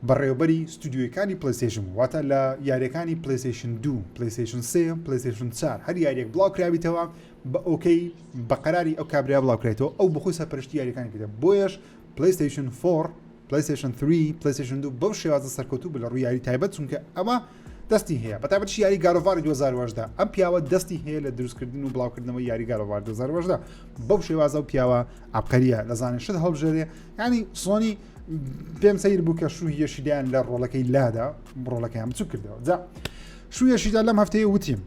بەڕێوەبەری ستودیۆیەکانی پلەیستەیشن واتە لە یاریەکانی پلەیستەیشن 2 پلەیستەیشن 3 پلەیستەیشن 4 هەر یاریەک بڵاوکراویتەوە بە ئۆکەی بە قەراری ئەو کابرا بڵاوکرێتەوە ئەو بەخۆی سەرپەرشتی یاریەکانی کردە بۆیەش پلەیستەیشن 4 پلەیستەیشن 3 پلەیستەیشن 2 بەو شێوازە سەرکەوتوو بە لە ڕووی یاری تایبەت چونکە ئەمە دەستی هەیە بەتابەتیش یاری گارۆڤاری 2018 ئەم پیاوە دەستی هەیە لە دروستکردن و بڵاوکردنەوەی یاری گارۆڤار 2018 بەو شێوازە و پیاوە عەبقەریە لە زانشت هەڵبژێرێ ینی سۆنی پێم سەیر بوو کە شوویەشیدایان لە ڕۆڵەکەی لادا ڕۆڵەکەیان بچوو کردەوە جا شوویەشیدا لەم هەفتەیە وتیم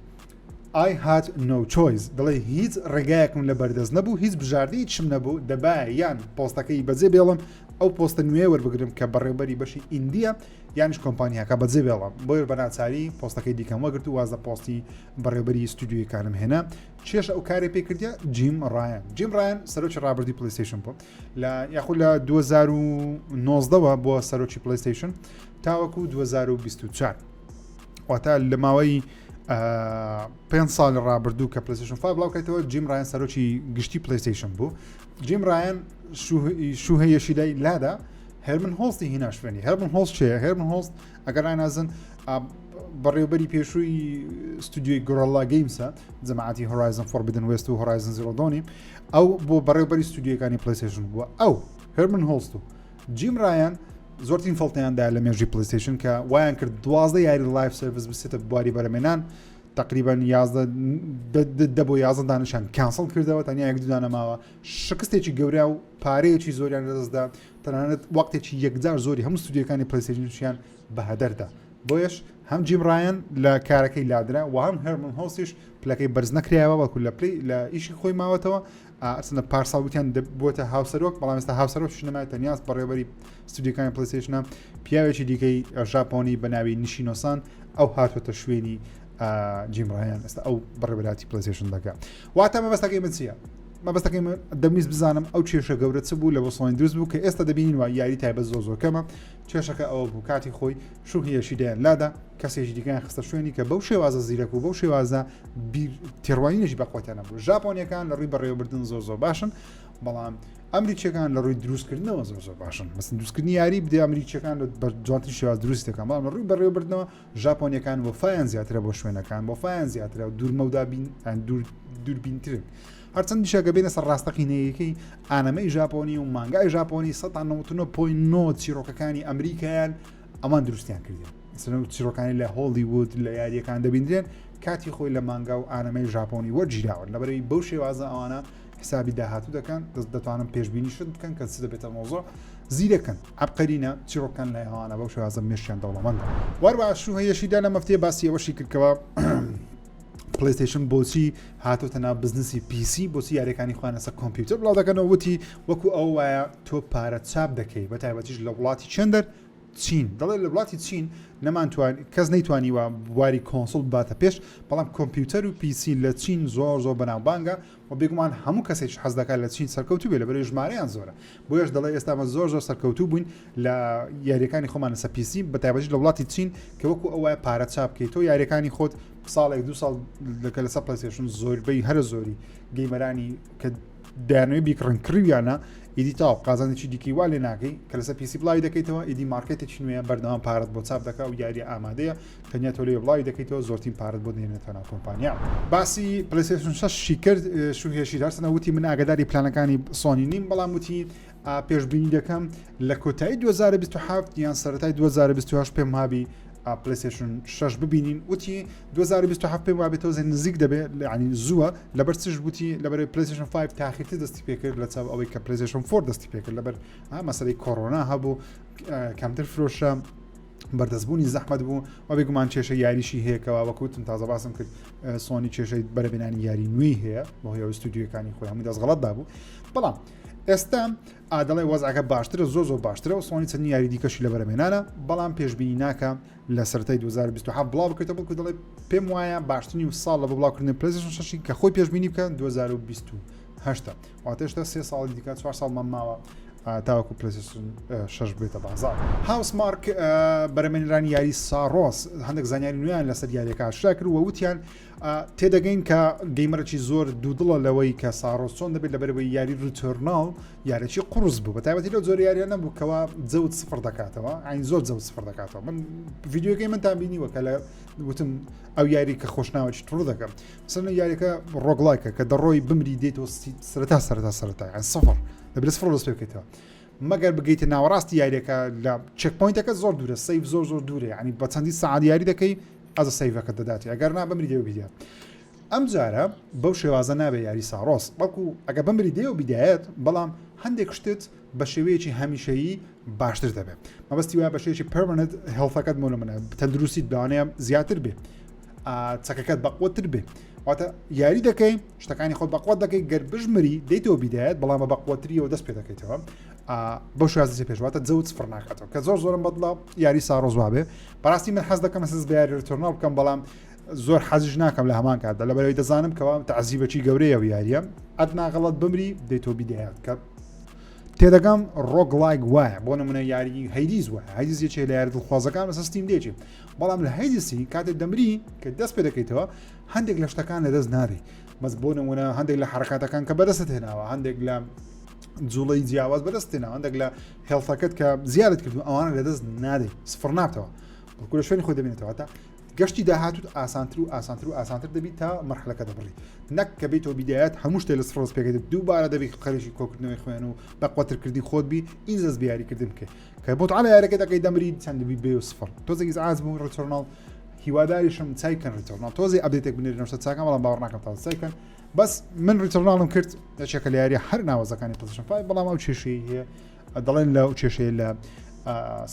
I had no choice دەڵێ هیچ ڕێگایەکم لە بەردەست نەبوو هیچ بژاردەی چم نەبوو دەبایە یان پۆستەکەی بەجێ بێڵم ئەو پۆستە نوێ وەربگرم کە بەڕێوەبەری بەشی ئیندیە یانش کۆمپانیاکە بەجێ بێڵم بۆیە بەناچاری پۆستەکەی دیکەم وەگرت و وازە پۆستی بەڕێوەبەری ستودیۆیەکانم هێنا چێش ئەو کارێ پێ کردیا جیم ڕایان سەرۆکی ڕابردی پلەیستەیشن بوو لە یاخود لە 2019ەوە بۆ سەرۆکی پلەیستەیشن تاوەکو 2024 واتە لە ماوەی 5 ساڵ ڕابردوو کە پلەیستەیشن 5 بڵاوکەیتەوە جیم ڕایان سەرۆکی گشتی پلەیستەیشن بوو جیم ڕایان شووهەیەشیدای لادا هەرمن هۆستی هیناش فێنی هەرمن هۆست چێ هەرمن هۆست ئەگەر ئاینازن بەڕێوەبەری پێشووی ستودیۆی گۆڕەڵا گەیمسە جەماعەتی هۆرایزن فۆربیدن وێست و هۆرایزن زیرۆ دۆنی ئەو بۆ بەڕێوەبەری ستودیۆیەکانی پلەیستەیشن بووە ئەو هەرمن هۆست و جیم ڕایان زۆرترین فەڵتیاندا لە مێژووی پلەیستەیشن کە وایان کرد 12 یاری لایف سەرڤیس بسێتە بواری بەرەمێنان تقریبا 11 بۆ 11 دانیشان کانسڵ کردەوە تەنیا یەک دوو دانەماوە شکستێکی گەورە و پارەیەکی زۆریان لەدەستدا تەنانەت وەختێکی یەکجار زۆری هەموو ستودیۆکانی پلەیستەیشنیان بەهەدەردا بۆیش هەم جیم ڕایان لە کارەکەی لادرا و هەم هەرمن هۆستیش پلەکەی بەرز نەکرایەوە وەکو لە ئیشی خۆی ماوەتەوە ئەسنە پارساڵوتیان بۆتە هاوسەرۆک بەڵام ئێستا هاوسەرۆکش نەمایە تەنیاس بەڕێوەبەری ستودیۆکانی پلەیستەیشنە پیاوێکی دیکەی ژاپۆنی بە ناوی نیشینۆسان ئەو هاتوۆتە شوێنی جیم ڕایان ئێستا ئەو بەڕێوەبەراتی پلەیستەیشن دەکات واتە مەبەستەکەی من چییە؟ مەبەستەکەی دەمویست بزانم ئەو کێشە گەورە چ بوو لە بۆ سۆنی دروست بوو کە ئێستا دەبینینەوە یاری تایبەت زۆر کەمە کێشەکە ئەوە بوو کاتی خۆی شووهەیەشیدایان لادا کەسێکی دیکەیان خستە شوێنی کە بەو شێوازە زیرەک و بەو شێوازە تێڕوانینێکی بەخۆتیان نەبوو ژاپۆنیەکان لە ڕووی بەڕێوەبردن زۆر باشن بەڵام ئەمریکیەکان لە ڕووی دروستکردنەوە زۆر باشن مەسن دروستکردنی یاری بدە ئەمریکیەکان بە جوانترین شێواز دروستەکان بەڵام لە ڕووی بەڕێوەبردنەوە ژاپۆنیەکان وەفایان زیاترە بۆ شوێنەکان وەفایان زیاترە و دوورمەودا دووربینترن هەرچەند دیشەکە بێنە سەر ڕاستەقینەیەکەی ئانەمەی ژاپۆنی و مانگای ژاپۆنی 99.9 چیرۆکەکانی ئەمریکایان ئەمان دروستیان کردیان چیرۆکانی لە هۆلیوود لە یاریەکان دەبیندرێن کاتی خۆی لە مانگا و ئانەمەی ژاپۆنی وەرگیراون لەبەرەوەی بەو شێوازە ئەوانە حسابی داهاتوو دەکەن دەتوانن پێشبینی شت بکەن کە چ دەبێتە مۆزۆ زیرەکەن عەبقەرینە چیرۆکان لە ئەوانە بەو شێوازە مێشیان دەوڵەمەندە وەروە شووهەیەشیدا لە مەفتەیە باسی ئەوەشی کردکەوە پلەیستەیشن بۆچی هاتوتە ناو بزنسی PC بۆچی یاریەکانی خوانە سەر کۆمپیوتەر بڵاو دەکەنەوە وتی وەکو ئەو وایە تۆ پارە چاپ دەکەی بە تایبەتیش لە وڵاتی چەندەر چین دەڵێ لە وڵاتی چین نەمانتوان کەس نەیتوانیوە بواری کۆنسڵ باتە پێش بەڵام کۆمپیوتەر و PC لە چین زۆر بەناوبانگە و بێگومان هەموو کەسێک حەز دەکات لە چین سەرکەوتوو بێ لەبەرەوەی ژمارەیان زۆرە بۆیش دەڵێ ئێستامە زۆر سەرکەوتوو بووین لە یاریەکانی خۆمان لەسەر PC بە تایبەتیش لە وڵاتی چین کە وەکو ئەوە پارە چاپ بکەیت تۆ یاریەکانی خۆت ساڵێک دو ساڵ لەکە لەسەر پلەیستەیشن زۆربەی هەرە زۆری گەیمەرانی کە دایانەوەی بیکڕن کڕیانە ئیدی تاو قازانێکی دیکەی وا لێ ناکەی کە لەسەر PC بڵاوی دەکەیتەوە ئیدی مارکێتێکی نوێیە بەردەوام پارەت بۆ چاپ دەکات و یاری ئامادەیە تەنیا تۆ لێ بڵاوی دەکەیتەوە زۆرترین پارەت بۆ دێنێتە ناو کۆمپانیا باسی پلەیستەیشن 6 کرد شووهێشی هەرسەنە وتی من ئاگاداری پلانەکانی سۆنی نیم بەڵام وتی پێشبینی دەکەم لە کۆتایی 2027 یان سەرەتای 2028 پێم هابی پلەیستەیشن 6 ببینین وتی 2027 پێم وابێتەوە زێن نزیک دەبێت ینی زووە لەبەر چش وتی لەبەر پلەیستەیشن 5 تاخیرتر دەستی پێکرد لە چاو ئەوەی کە پلەیستەیشن 4 دەستی پێکرد لەبەر مەسەلەی کۆڕۆنا هەبوو کەمتر فرۆشە بەردەستبوونی زەحمەت بوو و بێگومان کێشە یاریشی هەیەکەوە وەکوتم تازە باسم کرد سۆنی کێشەی بەرەبێنانی یاری نوێی هەیە بۆ هۆی ستودیۆکانی خۆی هەمووی دەستغەڵەتدا بوو بەڵام ئێستا ئادەڵی وەزعەکە باشترە زۆر باشترە و سۆنی چەندی یاری دیکەشی لە بەرەمێنانە بەڵام پێشبینی ناکە لە سەرەتای 2027 بڵاو بکرێتە بڵکو دەڵێ پێم وایە باشترین و ساڵ لە بڵاوکردنی پلەیستەیشن 6 کە خۆی پێشبینی بکە 2028 واتەشتا 3 ساڵی دیکە 4 ساڵ ماوە تاوەکو پلەیستەیشن 6 بێتە بازار. هاوس مارک بەرەمێنرانی یاری ساڕۆس هەندێک زانیاری نوێیان لەسەر یاریەکە ئاشکرا کرد و وتیان تێدەگەین کە گەیمەرێکی زۆر دوودڵە لەوەی کە ساڕۆس چۆن دەبێت لەبەرەوەی یاری ڕیتۆرناڵ یارێکی قورس بوو بە تایبەتی لەو زۆر یاریان نەبوو کەوا جەوت سفر دەکاتەوە ئاین زۆر جەوت سفر دەکاتەوە. من ڤیدیۆکەی منتان بینیوە کە لە وتم ئەو یاری کە خۆشناوەکی توڕ دەکەم مثلا یاریەکە ڕۆگڵایکە کە دەڕۆی بمری دێتەوە سەرەتا سفر دەبێت سفر دەست پێ بکەیتەوە مەگەر بگەیتە ناوەڕاستی یاریەکە لە چێکپۆینتەکە زۆر دوورە سەیف زۆر دوورە ینی بە چەندی سەعات یاری دەکەی ئەزە سەیڤەکە دەداتی ئەگەر نا بمری دێ و بیدە ئەم جارە بەو شێوازە نابێت یاری ساڕۆس بەڵکو ئەگە بمری دێ و بیدایەت بەڵام هەندێک شتت بە شێوەیەکی هەمیشەیی باشتر دەبێت مەبەستی وایە بە شێوەیەکی پەرمەننت هێڵفەکەت مۆلە منە تەندروستیت بەوانەیە زیاتر بێ چەکەکەت بەقوتر بێ واتە یاری دەکەی شتەکانی خۆت بەقوت دەکەی گەر بژمری دەیتەوە بیدایەت بەڵام بە بەقوتریەوە دەست پێ دەکەیتەوە بۆ شازی پێشواتە جەوت سفر ناکاتەوە کە زۆرم بەدڵە یاری ساڕۆز وابێ بەڕاستی من حەز دەکەم سز بە یاری ڕیتۆرناڵ بکەم بەڵام زۆر حەزیش ناکەم لە هەمان کاتدا لەبەرەوەی دەزانم کەوا تەعزیبەکی گەورەیە و یاریە ئەدناغەڵەت بمری دەیتەوە بیدایەت کە تێدەگەم ڕۆگڵایک وایە بۆ نمونە یاری هەیدیز وایە هەیدیز یەکێک لە یاری دڵخوازەکان لەسەر ستیم دێچێت بەڵام لە هەیدیسی کاتێک دەمری کە دەست پێ دەکەیتەوە هەندێک لە شتەکان لەدەست ناری بەس بۆ نمونە هەندێک لە حرکاتەکان کە بەدەست هێناوە هەندێک لە جوڵەی جیاواز بەدەستێنەوە هەندێک لە هێڵفەکەت کە زیادت کردو ئەوانە لەدەست نادەی سفر نابتەوە بەڵکو لە شوێنی خۆی دەبێنێتەوە تا گەشتی داهاتوت ئاسانتر دەبیت تا مەرحلەکە دەبڕی نەک کە بێتەوە بیدایەت هەموو شتێ لە سفرۆز پێکەیت دووبارە دەبی قەرێکی کۆکردنەوەی خوێن و بەقوترکردی خۆت بی ئین زەست بیاریکردن بکە کە بۆ على یارەکە دەکەی دەمری چەند دەبی بێ و سفر تۆزێکی ئاز بوو ڕیتۆرناڵ هیواداریشم چایکەن ڕیتۆرناڵ تۆزی ئەبدێتێک بنێرنەوە چاکان بەڵام باوەڕ ناکەم تا چایکەن بەس من ڕیتۆرناڵم کرد دەچێکە لە یاری هەر ناوەزەکانی پلەیستەیشن 5 بەڵام ئەو کێشەیە هەیە دەڵێن لە کێشەیە لە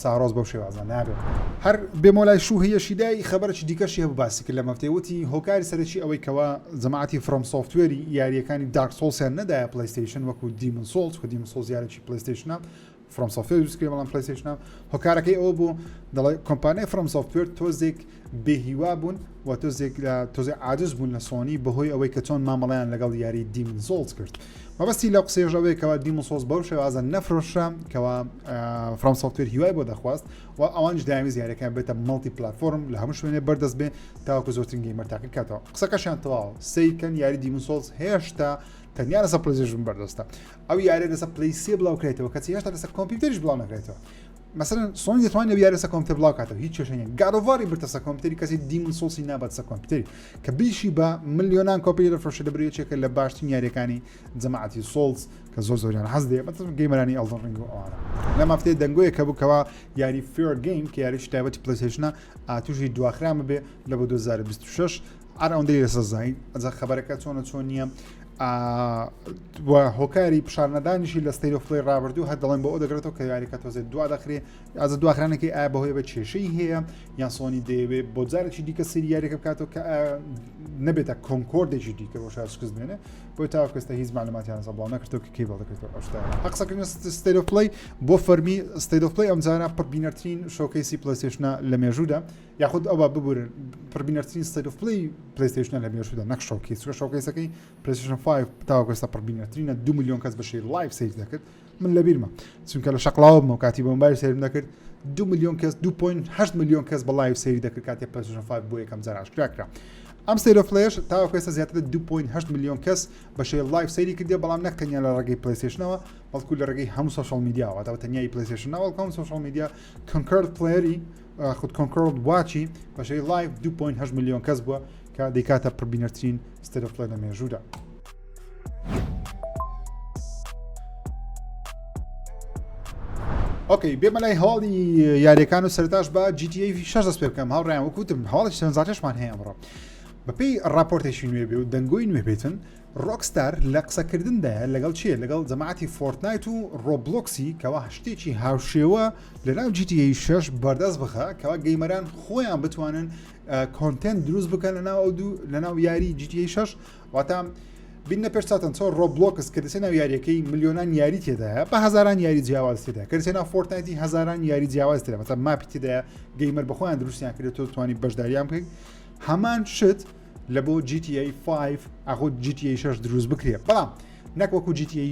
ساڕۆز بەو شێوازە نابێت هەر بێمۆلای شوو هەیەشی دای خەبەرێکی دیکەشی هەبوو باسی کرد لە مەفتەیەوتی هۆکاری سەرەکی ئەوەی کەوا جەماعەتی فرۆم سۆفتوێری یاریەکانی دارک سۆڵسیان نەدایە پلەیستەیشن وەکو دیمن سۆڵز و دیمن سۆڵز یارێکی پلەیستەیشنە فرۆم سۆفتوێر دروستکرێ بەڵام پلەیستەیشنە هۆکارەکەی ئەوە بوو دەڵێ کۆمپانیای فرۆم سۆفتوێر تۆزێک بێهیوا بوون و تۆزێک عاجز بوون لە سۆنی بەهۆی ئەوەی کە چۆن مامەڵیان لەگەڵ یاری دیمن سۆڵز کرد مەبەستی لەو قسەیەژەوەی کەوا دیمن سۆڵز بەو شێوازە نەفرۆشە کەوا فرۆم سۆفتوێر هیوای بۆ دەخواست و ئەوانش داویست یاریەکان بێتە مەڵتی پلاتفۆرم لە هەموو شوێنێ بەردەست بێ تاوەکو زۆرترین گەیمەر تاقی بکاتەوە قسەکەشیان تەواو سەیکەن یاری دیمن سۆڵز هێشتا تەنیا لەسەر پلەیستەیشن بەردەستە ئەو یارێ لەسەر پلەی 3 بڵاو کرێتەوە کەچی هێشتا لەسەر کۆمپیوتەریش بڵاو نەکرێتەوە مثلا سۆنی دەتوانێت یارە لەسەر کۆمپیوتەر بڵاو کاتەوە هیچ کێشەی نیە گارۆڤاری بردە سەر کۆمپیوتەری کەسی دیمن سۆڵسی نابەت سەر کۆمپیوتەری کە بیشی بە ملیۆنان کۆپی دەفرۆشێ دەبرێت یەکێکە لە باشترین یاریەکانی جەماعەتی سۆڵز کە زۆریان حەز دێ مثلا گەیمەرانی ئەلدن ڕینگ و ئەوانە لە مافتەیە دەنگۆیەکە بوو کەوا یاری فێر گەیم کە یاریش تایبەتی پلەیستەیشنە تووشی دواخرامە بێ لە بۆ 2026 ئەراوندەی لەسەر زین ئەجا خەبەرەکە چۆن نییە هۆکاری پیشارنەدانیشی لە ستەیت ئۆف پڵەی ڕابردوو هەر دەڵێن بۆ ئەو دەگرێتەوە کە یاریکە تۆزێ دوا دەخرێ ئازە دواخرانێکی ئایا بەهۆی بە کێشەی هەیە یان سۆنی دەیەوێت بۆ جارێکی دیکە سری یاریەکە بکاتەوە کە نەبێتە کۆنکۆردێکی دیکە بۆ شکست بێنێ بۆی تا کەستە هیچ معلوماتیان بڵاو نەکردەوە کە کێبڵ دەکرێتەوە ئەشتا حەقسەکردن ستەیت ئۆف پڵەی بۆ فەرمی ستەیت ئۆف پڵەی ئەمجارە پڕبینەرترین شۆکەیسی پلەیستەیشنە لە مێژوودا یاخود ئەوە ببورن پڕبینەرترین ستەیت ئۆف پڵەی پلەیستەیشنە لە مێژوودا نەک شۆکەیس شۆکەیسەکەی پلەیستەیشن 5 تاوەکەستا پڕبینەرترینە 2 ملیۆن کەس بەشەی لایڤ سەیر دەکرد من لە بیرمە چونکە لە شەقڵاوم و کاتی بۆمبای سەیرم دەکرد 2 ملیۆن کەس 2.8 ملیۆن کەس بە لایڤ سەیری دەکرد کاتی پلەیستەیشن 5 بۆ یەکەم جار ئاشکراکرا ئەم ستەیت ئۆف پڵەیش تاوەکەستا زیاتر 2.8 ملیۆن کەس بەشەی لایڤ سەیری کردێ بەڵام نەک تەنیا لە ڕێگەی پلەیستەیشنەوە بەڵکو لە ڕێگەی هەموو سۆشەڵ میدیاوە تاوە تەنیای پلەیستەیشنەوە کەم سۆشەڵ میدیا کۆنکۆرد پڵەیەری خود کۆنکۆرد واچی بەشەی لایڤ 2.8 ملیۆن کەس بووە کە دەیکاتە پڕبینەرترین ستەیت ئۆف پڵەی لە مێژوودا ئۆکەی بێمە لای هەواڵی یاریەکان و سەرتاش بە GTA 6 دەست پێ بکەم هاوڕێیان وەکوتم هەواڵی سەرنجاتەشمان هەیە ئەمڕۆ بەپێی ڕاپۆرتێکی نوێ بێ و دەنگۆی نوێ بێتن ڕۆکستار لە قسەکردندایە لەگەڵ چیە لەگەڵ جەماعەتی فۆرتنایت و ڕۆبۆکسی کەوا شتێکی هاوشێوە لەناو GTA 6 بەردەست بخە کەوا گەیمەران خۆیان بتوانن کۆنتێنت دروست بکەن لەناو یاری GTA 6 واتە بینە پێشتاتەن چۆن ڕۆبۆکس کە دەچێت ناو یاریەکەی ملیۆنان یاری تێدایە بە هەزاران یاری جیاواز تێدا کە دەچێت ناو فۆرتنایتی هەزاران یاری جیاواز تێدا مەتە ماپی تێدایە گەیمەر بەخۆیان دروستیان کردێت تۆ توانی بەشداریان بکەیت هەمان شت لە بۆ GTA 5 ئاخۆ GTA 6 دروست بکرێت بەڵام نەک وەکو GTA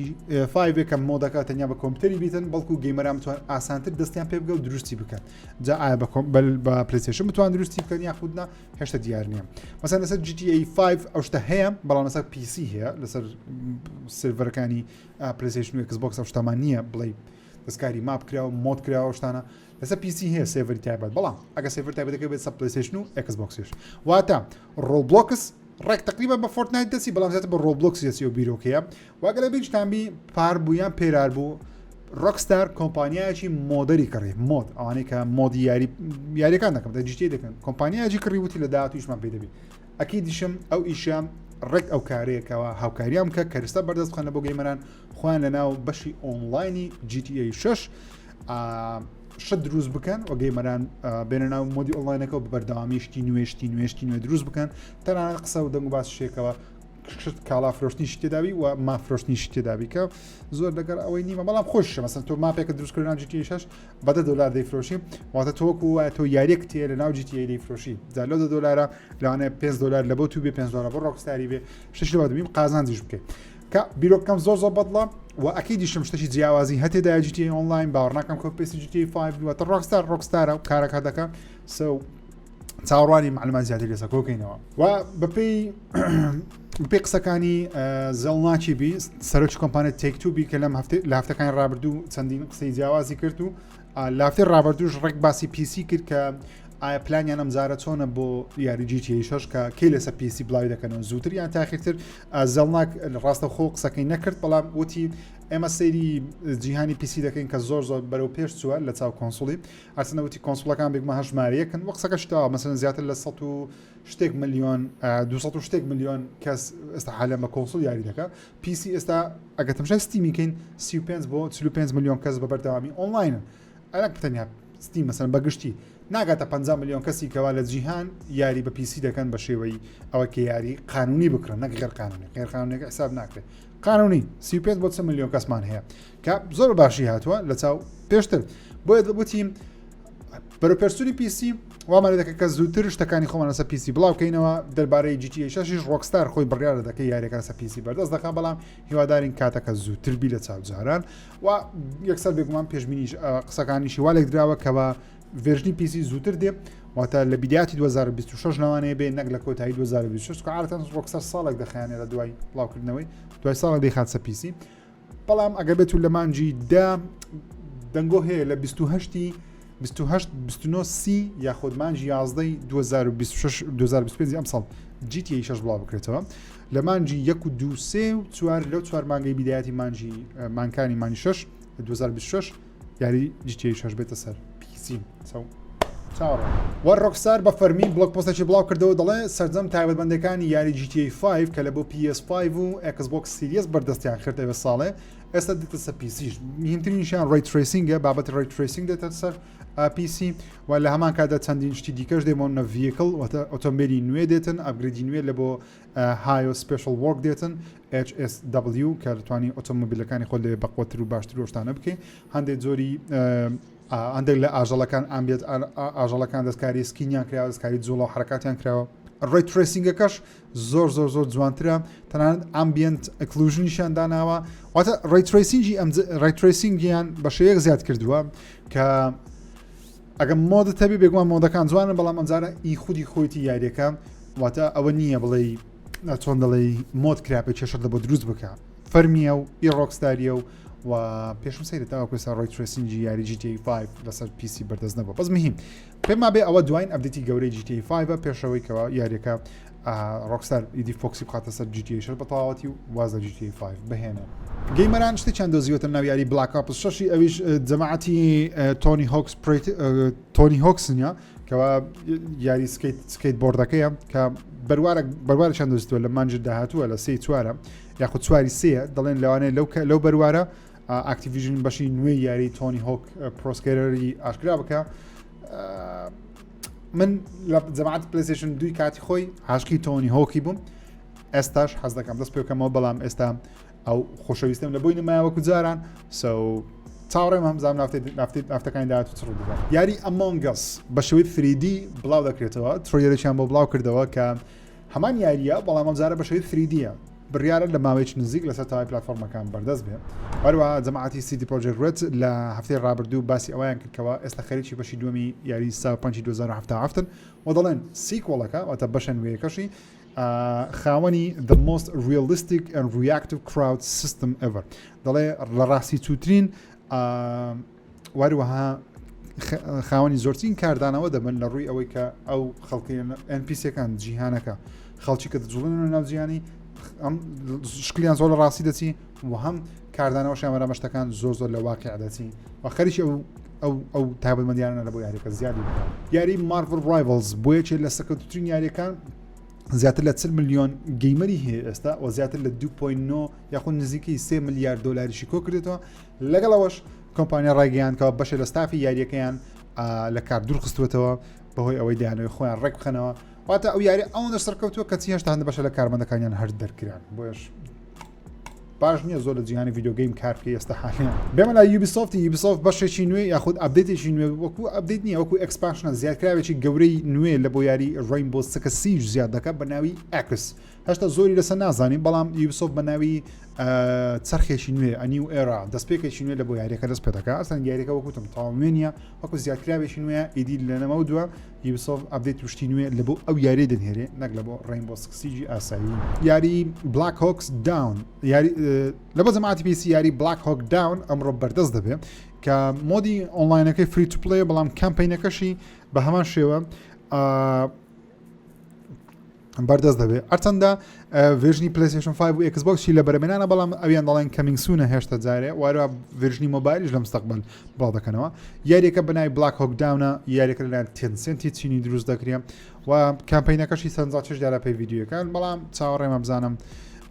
5 کە مۆدەکە تەنیا بە کۆمپیوتەری بیتن بەڵکو گەیمەران بتوان ئاسانتر دەستیان پێ بگە و دروستی بکەن جا ئایا بە پلەیستەیشن بتوان دروستی بکەن یاخودنا هێشتا دیار نییە مەسەن لەسەر GTA 5 ئەو شتە هەیە بەڵام لەسەر PC هەیە لەسەر سێڤەرەکانی پلەیستەیشن و ئێکسبۆکس ئەو شتەمان نییە بڵێ دەستکاری ماپ کراوە مۆد کراوە شتانە لەسەر PC هەیە سێڤەری تایبەت بەڵام ئەگە سێڤەر تایبەتەکە بێت سەر پلەیستەیشن و ئێکسبۆکسیش واتە رۆبۆکس ڕێک تقریبا بە فۆرتنایت دەسی بەڵام زیاتر بە رۆبۆکس دەسی و بیرۆکەیە واگە لە بیشتانبی پار بوویان پێرار بوو ڕۆکستار کۆمپانیایەکی مۆدەری کڕی مۆد ئەوانەی کە مۆدی یاریەکان دەکەم GTA دەکەن کۆمپانیایەکی کڕی وتی لە داهاتوویشمان پێ دەبێت ئەکی دیشم ئەو ئیشام ڕێک ئەو کارەیەکەوە هاوکاریام کە کەرستە بەردەست بخەنە بۆ گەیمەران خۆیان لەناو بەشی ئۆنلاینی GTA 6 شت دروست بکەن و گەیمەران بێنە ناو مۆدی ئۆنلاینەکە و بەردەوامی شتی نوێ دروست بکەن تەنانەت قسە و دەنگ و باس شتێکەوە کاڵا فرۆشتنیش تێداوی و مافرۆشتنیش تێداوی کە زۆر لەگەر ئەوەی نیمە بەڵام خۆشە مەسەن تۆ ماپێکە دروستکردن GTA 6 بە $10 دەیفرۆشی واتە تۆکو وایە تۆ یاریەک تێ لە ناو GTA دەیفرۆشی جا لە $10 لەوانەیە $5 لە بۆ تو بێ $5 بۆ ڕۆکستاری بێ شتێک لەوە دەبین قازانجیش بکەیت کە بیرۆکەم زۆر بەدڵە و ئەکی دیشم شتێکی جیاوازی هەتێدا GTA ئۆنلاین باوەڕ ناکەم کە پێسی GTA 5 واتە ڕۆکستارە و کارەکە دەکەن چاوەڕوانی معلومات زیاتر لەسەر کۆکەینەوە و بەپێی قسەکانی زەڵناچی بی سەرۆکی کۆمپانیای تێکتوبی کە لە هەفتەکانی ڕابردوو چەندین قسەی جیاوازی کرد و لە هەفتەی ڕابردووش ڕێک باسی PC کرد کە ئایا پلانیان ئەمجارە چۆنە بۆ یاری GTA 6 کە کەی لەسەر PC بڵاوی دەکەنەوە زووتر یان تاخیرتر زەڵناک ڕاستە خۆ قسەکەی نەکرد بەڵام وتی ئێمە سەیری جیهانی PC دەکەین کە زۆر بەرەو پێش چووە لە چاو کۆنسوڵی ئەسنەوتی کۆنسوڵەکان بێگمە هەژمارەیەکن وە قسەکە شتەوە مەسەن زیاتر لە 100 ملیۆن 200 ملیۆن کەس ئێستا حالە بە کۆنسوڵ یاری دەکە PC ئێستا ئەگە تەماشای ستیمیکەین 35 بۆ 45 ملیۆن کەس بە بەردەوامی ئۆنلاینن ئەلەک پتەنیا ستیم مەسەن بەگشتی ناگاتە 50 ملیۆن کەسی کەوا لە جیهان یاری بە PC دەکەن بە شێوەی ئەوە کە یاری قانونی بکڕن نەک غێر قانونی غێر قانونیەکە حساب ناکرێت قانونی 35 بۆ 3 ملیۆن کەسمان هەیە کە زۆر باشی هاتووە لە چاو پێشتر بۆیە وتیم بەرەپێرسووری PC وامانە دەکە کە زووتر شتەکانی خۆمان لەسەر PC بڵاوکەینەوە دەربارەی GTA 6 ڕۆکستار خۆی بڕیارە دەکەی یاریەکە لەسەر PC بەردەست دەکا بەڵام هیوادارین کاتەکە زووتر بی لە چاو جاران و یەکسەر بێگومان پێشبینیش قسەکانیشی والێک دراوە کە بە ڤێرژنی PC زووتر دێ واتە لە بیداتی 2026 لەوانەیە بێ نەک لە کۆتایی 2026 کە عادەتەن ڕۆکستار ساڵێک دەخایەنێت لە دوای بڵاوکردنەوەی دوای ساڵێک دەیخات سەر PC بەڵام ئەگەر بێت و لە مانجی دەنگۆ هەیە لە 28 یاخود مانجی 11 2025 ئەم ساڵ GTA 6 بڵاو بکرێتەوە لە مانجی 1 و 2 3 و 4 لەو 4 مانگەی بیدایەتی مانکانی مانی 6 2026 یاری GTA 6 بێتە سەر PC وە ڕۆکستار بە فەرمی بڵۆک پۆستێکی بڵاو کردەوە دەڵێ سەرجەم تایبەتمەندەکانی یاری GTA 5 کە لە بۆ PS5 و Xbox Series بەردەستیان کردەوە ساڵێ ئێستا دێتە سەر PC مهمترینیشیان ڕێی ترێسینگە بابەت ڕێی ترێسینگ دێتە سەر PC و لە هەمان کاتدا چەندین شتی دیکەش دێمەونە ڤیکڵ ئۆتۆمبیلی نوێ دێتن ئەپگرێدی نوێ لە بۆ هایۆ سپێشڵ وەرک دێتن HSW کە دەتوانی ئۆتۆمۆبیلەکانی خۆ لێ بەقوتر و باشتر وشتانە بکەین هەندێک زۆری هەندێک لە ئاژەڵەکان ئامبێت ئاژەڵەکان دەستکاری سکینیان کراوە دەستکاری جوڵە و حرکاتیان کراوە ڕێی ترێسینگەکەش زۆر جوانترە تەنانەت ئامبیەنت ئەکلوژنیشان داناوە واتە ڕێی ترێسینگیان بە شێوەیەک زیاد کردووە کە ئەگەم مۆدت هەبێ بێگومان مۆدەکان جوانن بەڵام ئەمجارە خودی خۆیتی یاریەکە واتە ئەوە نییە بڵێ چۆن دەڵێ مۆد کراپێ کێشت لە بۆ دروست بکە فەرمیە و ڕۆکستاریە و پێشم سەیرێتەوە کوێستا ڕێی ترێسینگی یاری GTA 5 لەسەر PC بەردەست نەبووە بەس مهم پێما بێ ئەوە دوایین ئەپدێتی گەورەی GTA 5 پێشەوەی کەەوە یاریەکە ڕۆکستار ئیدی فۆکسی بخاتە سەر GTA 6 بە تەواوەتی و وازە GTA 5 بهێنە گەیمەران شتی چەند دۆزیوەتە ناو یاری بلاک ئۆپس 6 ئەویش جەماعەتی تۆنی هۆکسنیا کەوا یاری سکەیت بۆردەکەیە کە بەروارە چەند دۆزیتووە لە مانجی داهاتووە لە 3 چوارە یاخود چواری 3 دەڵێن لەوانەیە لەو بەروارە ئاکتیڤیژن بەشی نوێی یاری تۆنی هۆک پرۆسکێرەری ئاشکرا بکە من لە جەماعەت پلەیستەیشن 2 کاتی خۆی عاشقی تۆنی هۆکی بووم ئێستاش حەز دەکەم دەست پێ بکەمەوە بەڵام ئێستا ئەو خۆشەویستم لە بۆی نمایەوەکو جاران چاوەڕێم هەمزانام ئافتەکانی داهاتوو چڕ دەبێت یاری ئەمۆنگ ئەس بە شێوەی 3D بڵاو دەکرێتەوە ترۆیەرێکیان بۆ بڵاو کردەوە کە هەمان یاریە بەڵام ئەمجارە بە شێوەی 3Dە بڕیارە لە ماوەیەکی نزیک لەسەر تاوای پلتفۆرمەکان بەردەست بێ. هەروەها جەماعەتی CD Projekt Red لە هەفتەی ڕابردوو باسی ئەویان کردکەوە ئێستا خەریکی بەشی دووەمی یاری ساپەنجی 2017 و دەڵێن سیکوەڵەکە واتە بەشە نوێیەکەشی خاوەنی the most realistic and reactive crowd system ever دەڵێ لە ڕاستی چووترین وەروەها خاوەنی زۆرترین کاردانەوە دەبن لە ڕووی ئەوەی کە ئەو خەڵکی NPCەکان جیهانەکە خەڵکی کە دەجوڵن ناو جیهانی ئەم شکلیان زۆر لە ڕاستی دەچی و هەم کاردانەوە شامەرە مەشتەکان زۆر لە واقع دەچی و خەریکی ئەو تایبەتمەندیانە لە بۆ یاریەکە زیادی بکات. یاری Marvel Rivals بۆ یەکێک لە سەکەوتترین یاریەکان زیاتر لە 40 ملیۆن گەیمەری هەیە ئێستا و زیاتر لە 2.9 یاخود نزیکەی 3 ملیارد دۆلاریشی کۆ کردێتەوە. لەگەڵەوەش کۆمپانیا ڕایگەیاندکەوە بەشێ لە ستافی یاریەکەیان لە کار دوور خستوێتەوە بەهۆی ئەوەی دەیانەوەی خۆیان ڕێک بخەنەوە واتە ئەو یاری ئەوەندە سەرکەوتووە کە هێشتا هەندە بەشە لە کارمەندەکانیان هەر دەرکران بۆیش باش نییە زۆر لە جیهانی ڤیدیۆ گەیم کار بکە ئێستا حالیان. بێمە لای یوبیسۆفت بەشێکی نوێ یاخود ئەپدێتێکی نوێ وەکو ئەپدێت نییە وەکو ئەکسپانشنە زیادکراوێکی گەورەی نوێ لە بۆ یاری ڕینبۆ سکە سیژ زیاد دەکات بە ناوی ئەکس. هەشتا زۆری لەسەر نازانین بەڵام یوبیسۆفت بە ناوی چرخێکی نوێ ئەنیو ئێرا دەستپێکێکی نوێ لە بۆ یاریەکە دەست پێ دەکات. ئەسڵەن یاریەکە وەکوتم تەواو نییە وەکو زیادکراوێکی نوێ ئیدی لەنەمە دووە یوبیسۆفت ئەپدێت توشتی نوێ لە بۆ ئەو یاری دەنهێرێ نەک لە بۆ ڕینبۆ سکە سیژی ئاسایی. یاری بلاک هۆکس داون یاری لە بۆ جەماعەتی PC یاری بلاک هۆک داون ئەمڕۆ بەردەست دەبێت کە مۆدی ئۆنلاینەکەی فری تو پلی بەڵام کەمپینەکەشی بە هەمان شێوە بەردەست دەبێت. هەرچەندە ڤێژنی پلەیستەیشن 5 و ئێکسبۆکسی لە بەرەمێنانە بەڵام ئەویان دەڵێن کەمینگ سونە هێشتا جارێ وارە ڤێژنی مۆبایلیش لە مستەقبل بڵاو دەکەنەوە. یاریەکە بەناوی بلاک هۆک داونە یاریەکە لەلایەن تێنسێنتی چینی دروست دەکرێت و کەمپینەکەشی سەرنجا چش دیارە پێی ڤیدیۆەکان بەڵام چاوەڕێمە بزانم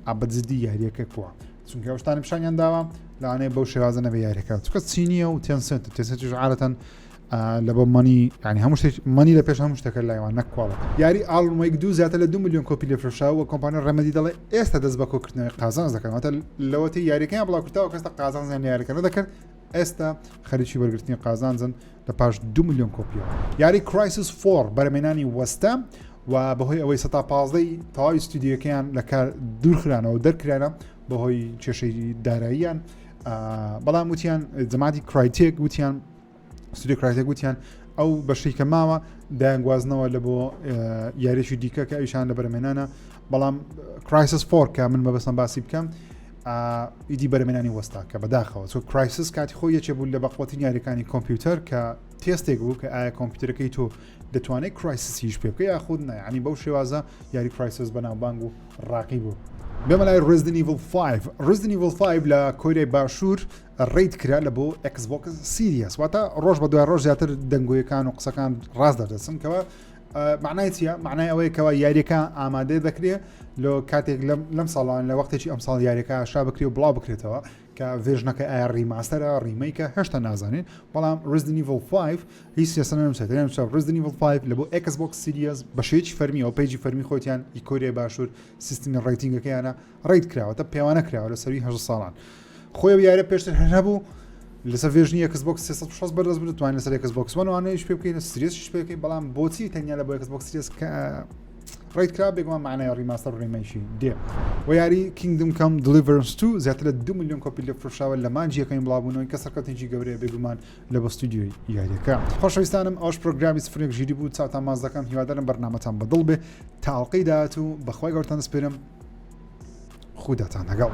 ئابەتجددی یاریەکە کووە چونکە ئەوشتانی پیشانیان داوە لەوانەیە بەو شێوازە نەبێ یاریەکە چونکە چینیە و تێنسێنتیش عادەتەن لە بۆ مانی ینی هەموو شتێک مانی لە پێش هەموو شتەکە لایوان نەکواڵە. یاری ئاڵمەیەک دوو زیاتر لە 2 ملیۆن کۆپی لێفرۆشاوە و کۆمپانیا ڕەمەدی دەڵێ ئێستا دەست بە کۆکردنەوەی قازانج دەکەن واتە لەوەتی یاریەکەیان بڵاوکردەوە کەستا قازانجیان یاریەکە نەدەکرد ئێستا خەریکی وەرگرتنی قازانجن لە پاش 2 ملیۆن کۆپیەوە. یاری کرایسس 4 بەرەمێنانی وەستە و بەهۆی ئەوەی 15 تەواوی ستودیۆکەیان لە کار دوورخرانەوە دەرکرانە بەهۆی کێشەی داراییان بەڵام وتیان جەماعەتی کرایتێک وتیان ستودیۆ کرایتێک وتیان ئەو بەشەی کە ماوە دایانگوازنەوە لە بۆ یاریێکی دیکە کە ئەویشان لە بەرەمێنانە بەڵام کرایسس 4 کە من مەبەستم باسی بکەم ئیدی بەرەمێنانی وەستا کە بەداخەوە چۆ کرایسس کاتی خۆی یەکێ بوو لە بەقوەترین یاریەکانی کۆمپیوتەر کە تێستێک بوو کە ئایا کۆمپیوتەرەکەی تۆ دەتوانێت کرایسسیش پێ بکە یاخود نە ینی بەو شێوازە یاری کرایسس بەناوبانگ و ڕاقی بوو. بێمە لای Resident Evil 5 Resident Evil 5 لە کۆریای باشوور ڕێیت کرا لە بۆ ئێکسبۆکس سیریەس واتە ڕۆژ بە دوای ڕۆژ زیاتر دەنگۆیەکان و قسەکان ڕاست دەدەچن کەەوە معنای چیە؟ معنای ئەوەیە کەەوە یاریەکە ئامادە دەکرێت لە کاتێک لەم ساڵان لە وەختێکی ئەم ساڵ یاریەکە شا بکرێ و بڵاو بکرێتەوە کە ڤێژنەکە ئایا ڕیماستەرە ڕیمەیکە هێشتا نازانین بەڵام Resident Evil 5 هیچ سیاسەنەم Resident Evil 5 لە بۆ ئێکسبۆکس سیریەس بەشێکی فەرمی ئەو پێیجی فەرمی خۆیان ئیکۆریای باشوور سیستمی ڕێیتینگەکەیانە ڕێیت کراوەتە پێوانە کراوە لە سەروی 8 ساڵان خۆی یارە پێشتر هەبوو لەسەر ڤێژنی ئێکسبۆکس 360 بەردەست بوو توانین لەسەر ئێکسبۆکس وانەوانەیەش پێ بکەین سریەسش پێ بکەین بەڵام بۆچی تەنیا لە بۆ ئێکسبۆکس سریەس کە ڕێیت کرا بێگومان معنای ڕیماستەر ڕێمەیشی دێ و یاری Kingdom Come Deliverance 2 زیاتر لە 2 ملیۆن کۆپی لێفرۆشاوە لە مانجیەکەین بڵاوبوونەوەی کە سەرکەوتێکی گەورەیە بێگومان لە بۆ ستودیۆی یاریەکە. خۆشەویستانم ئەوش پرۆگرامی سفرێک ژیری بوو چاوتان ماز دەکەم هیوادارم بەرنامەتان بەدڵ بێ تا ئەڵقەی داهاتوو بەخوای گەورتان دەسپێرم خوداتان لەگەڵ.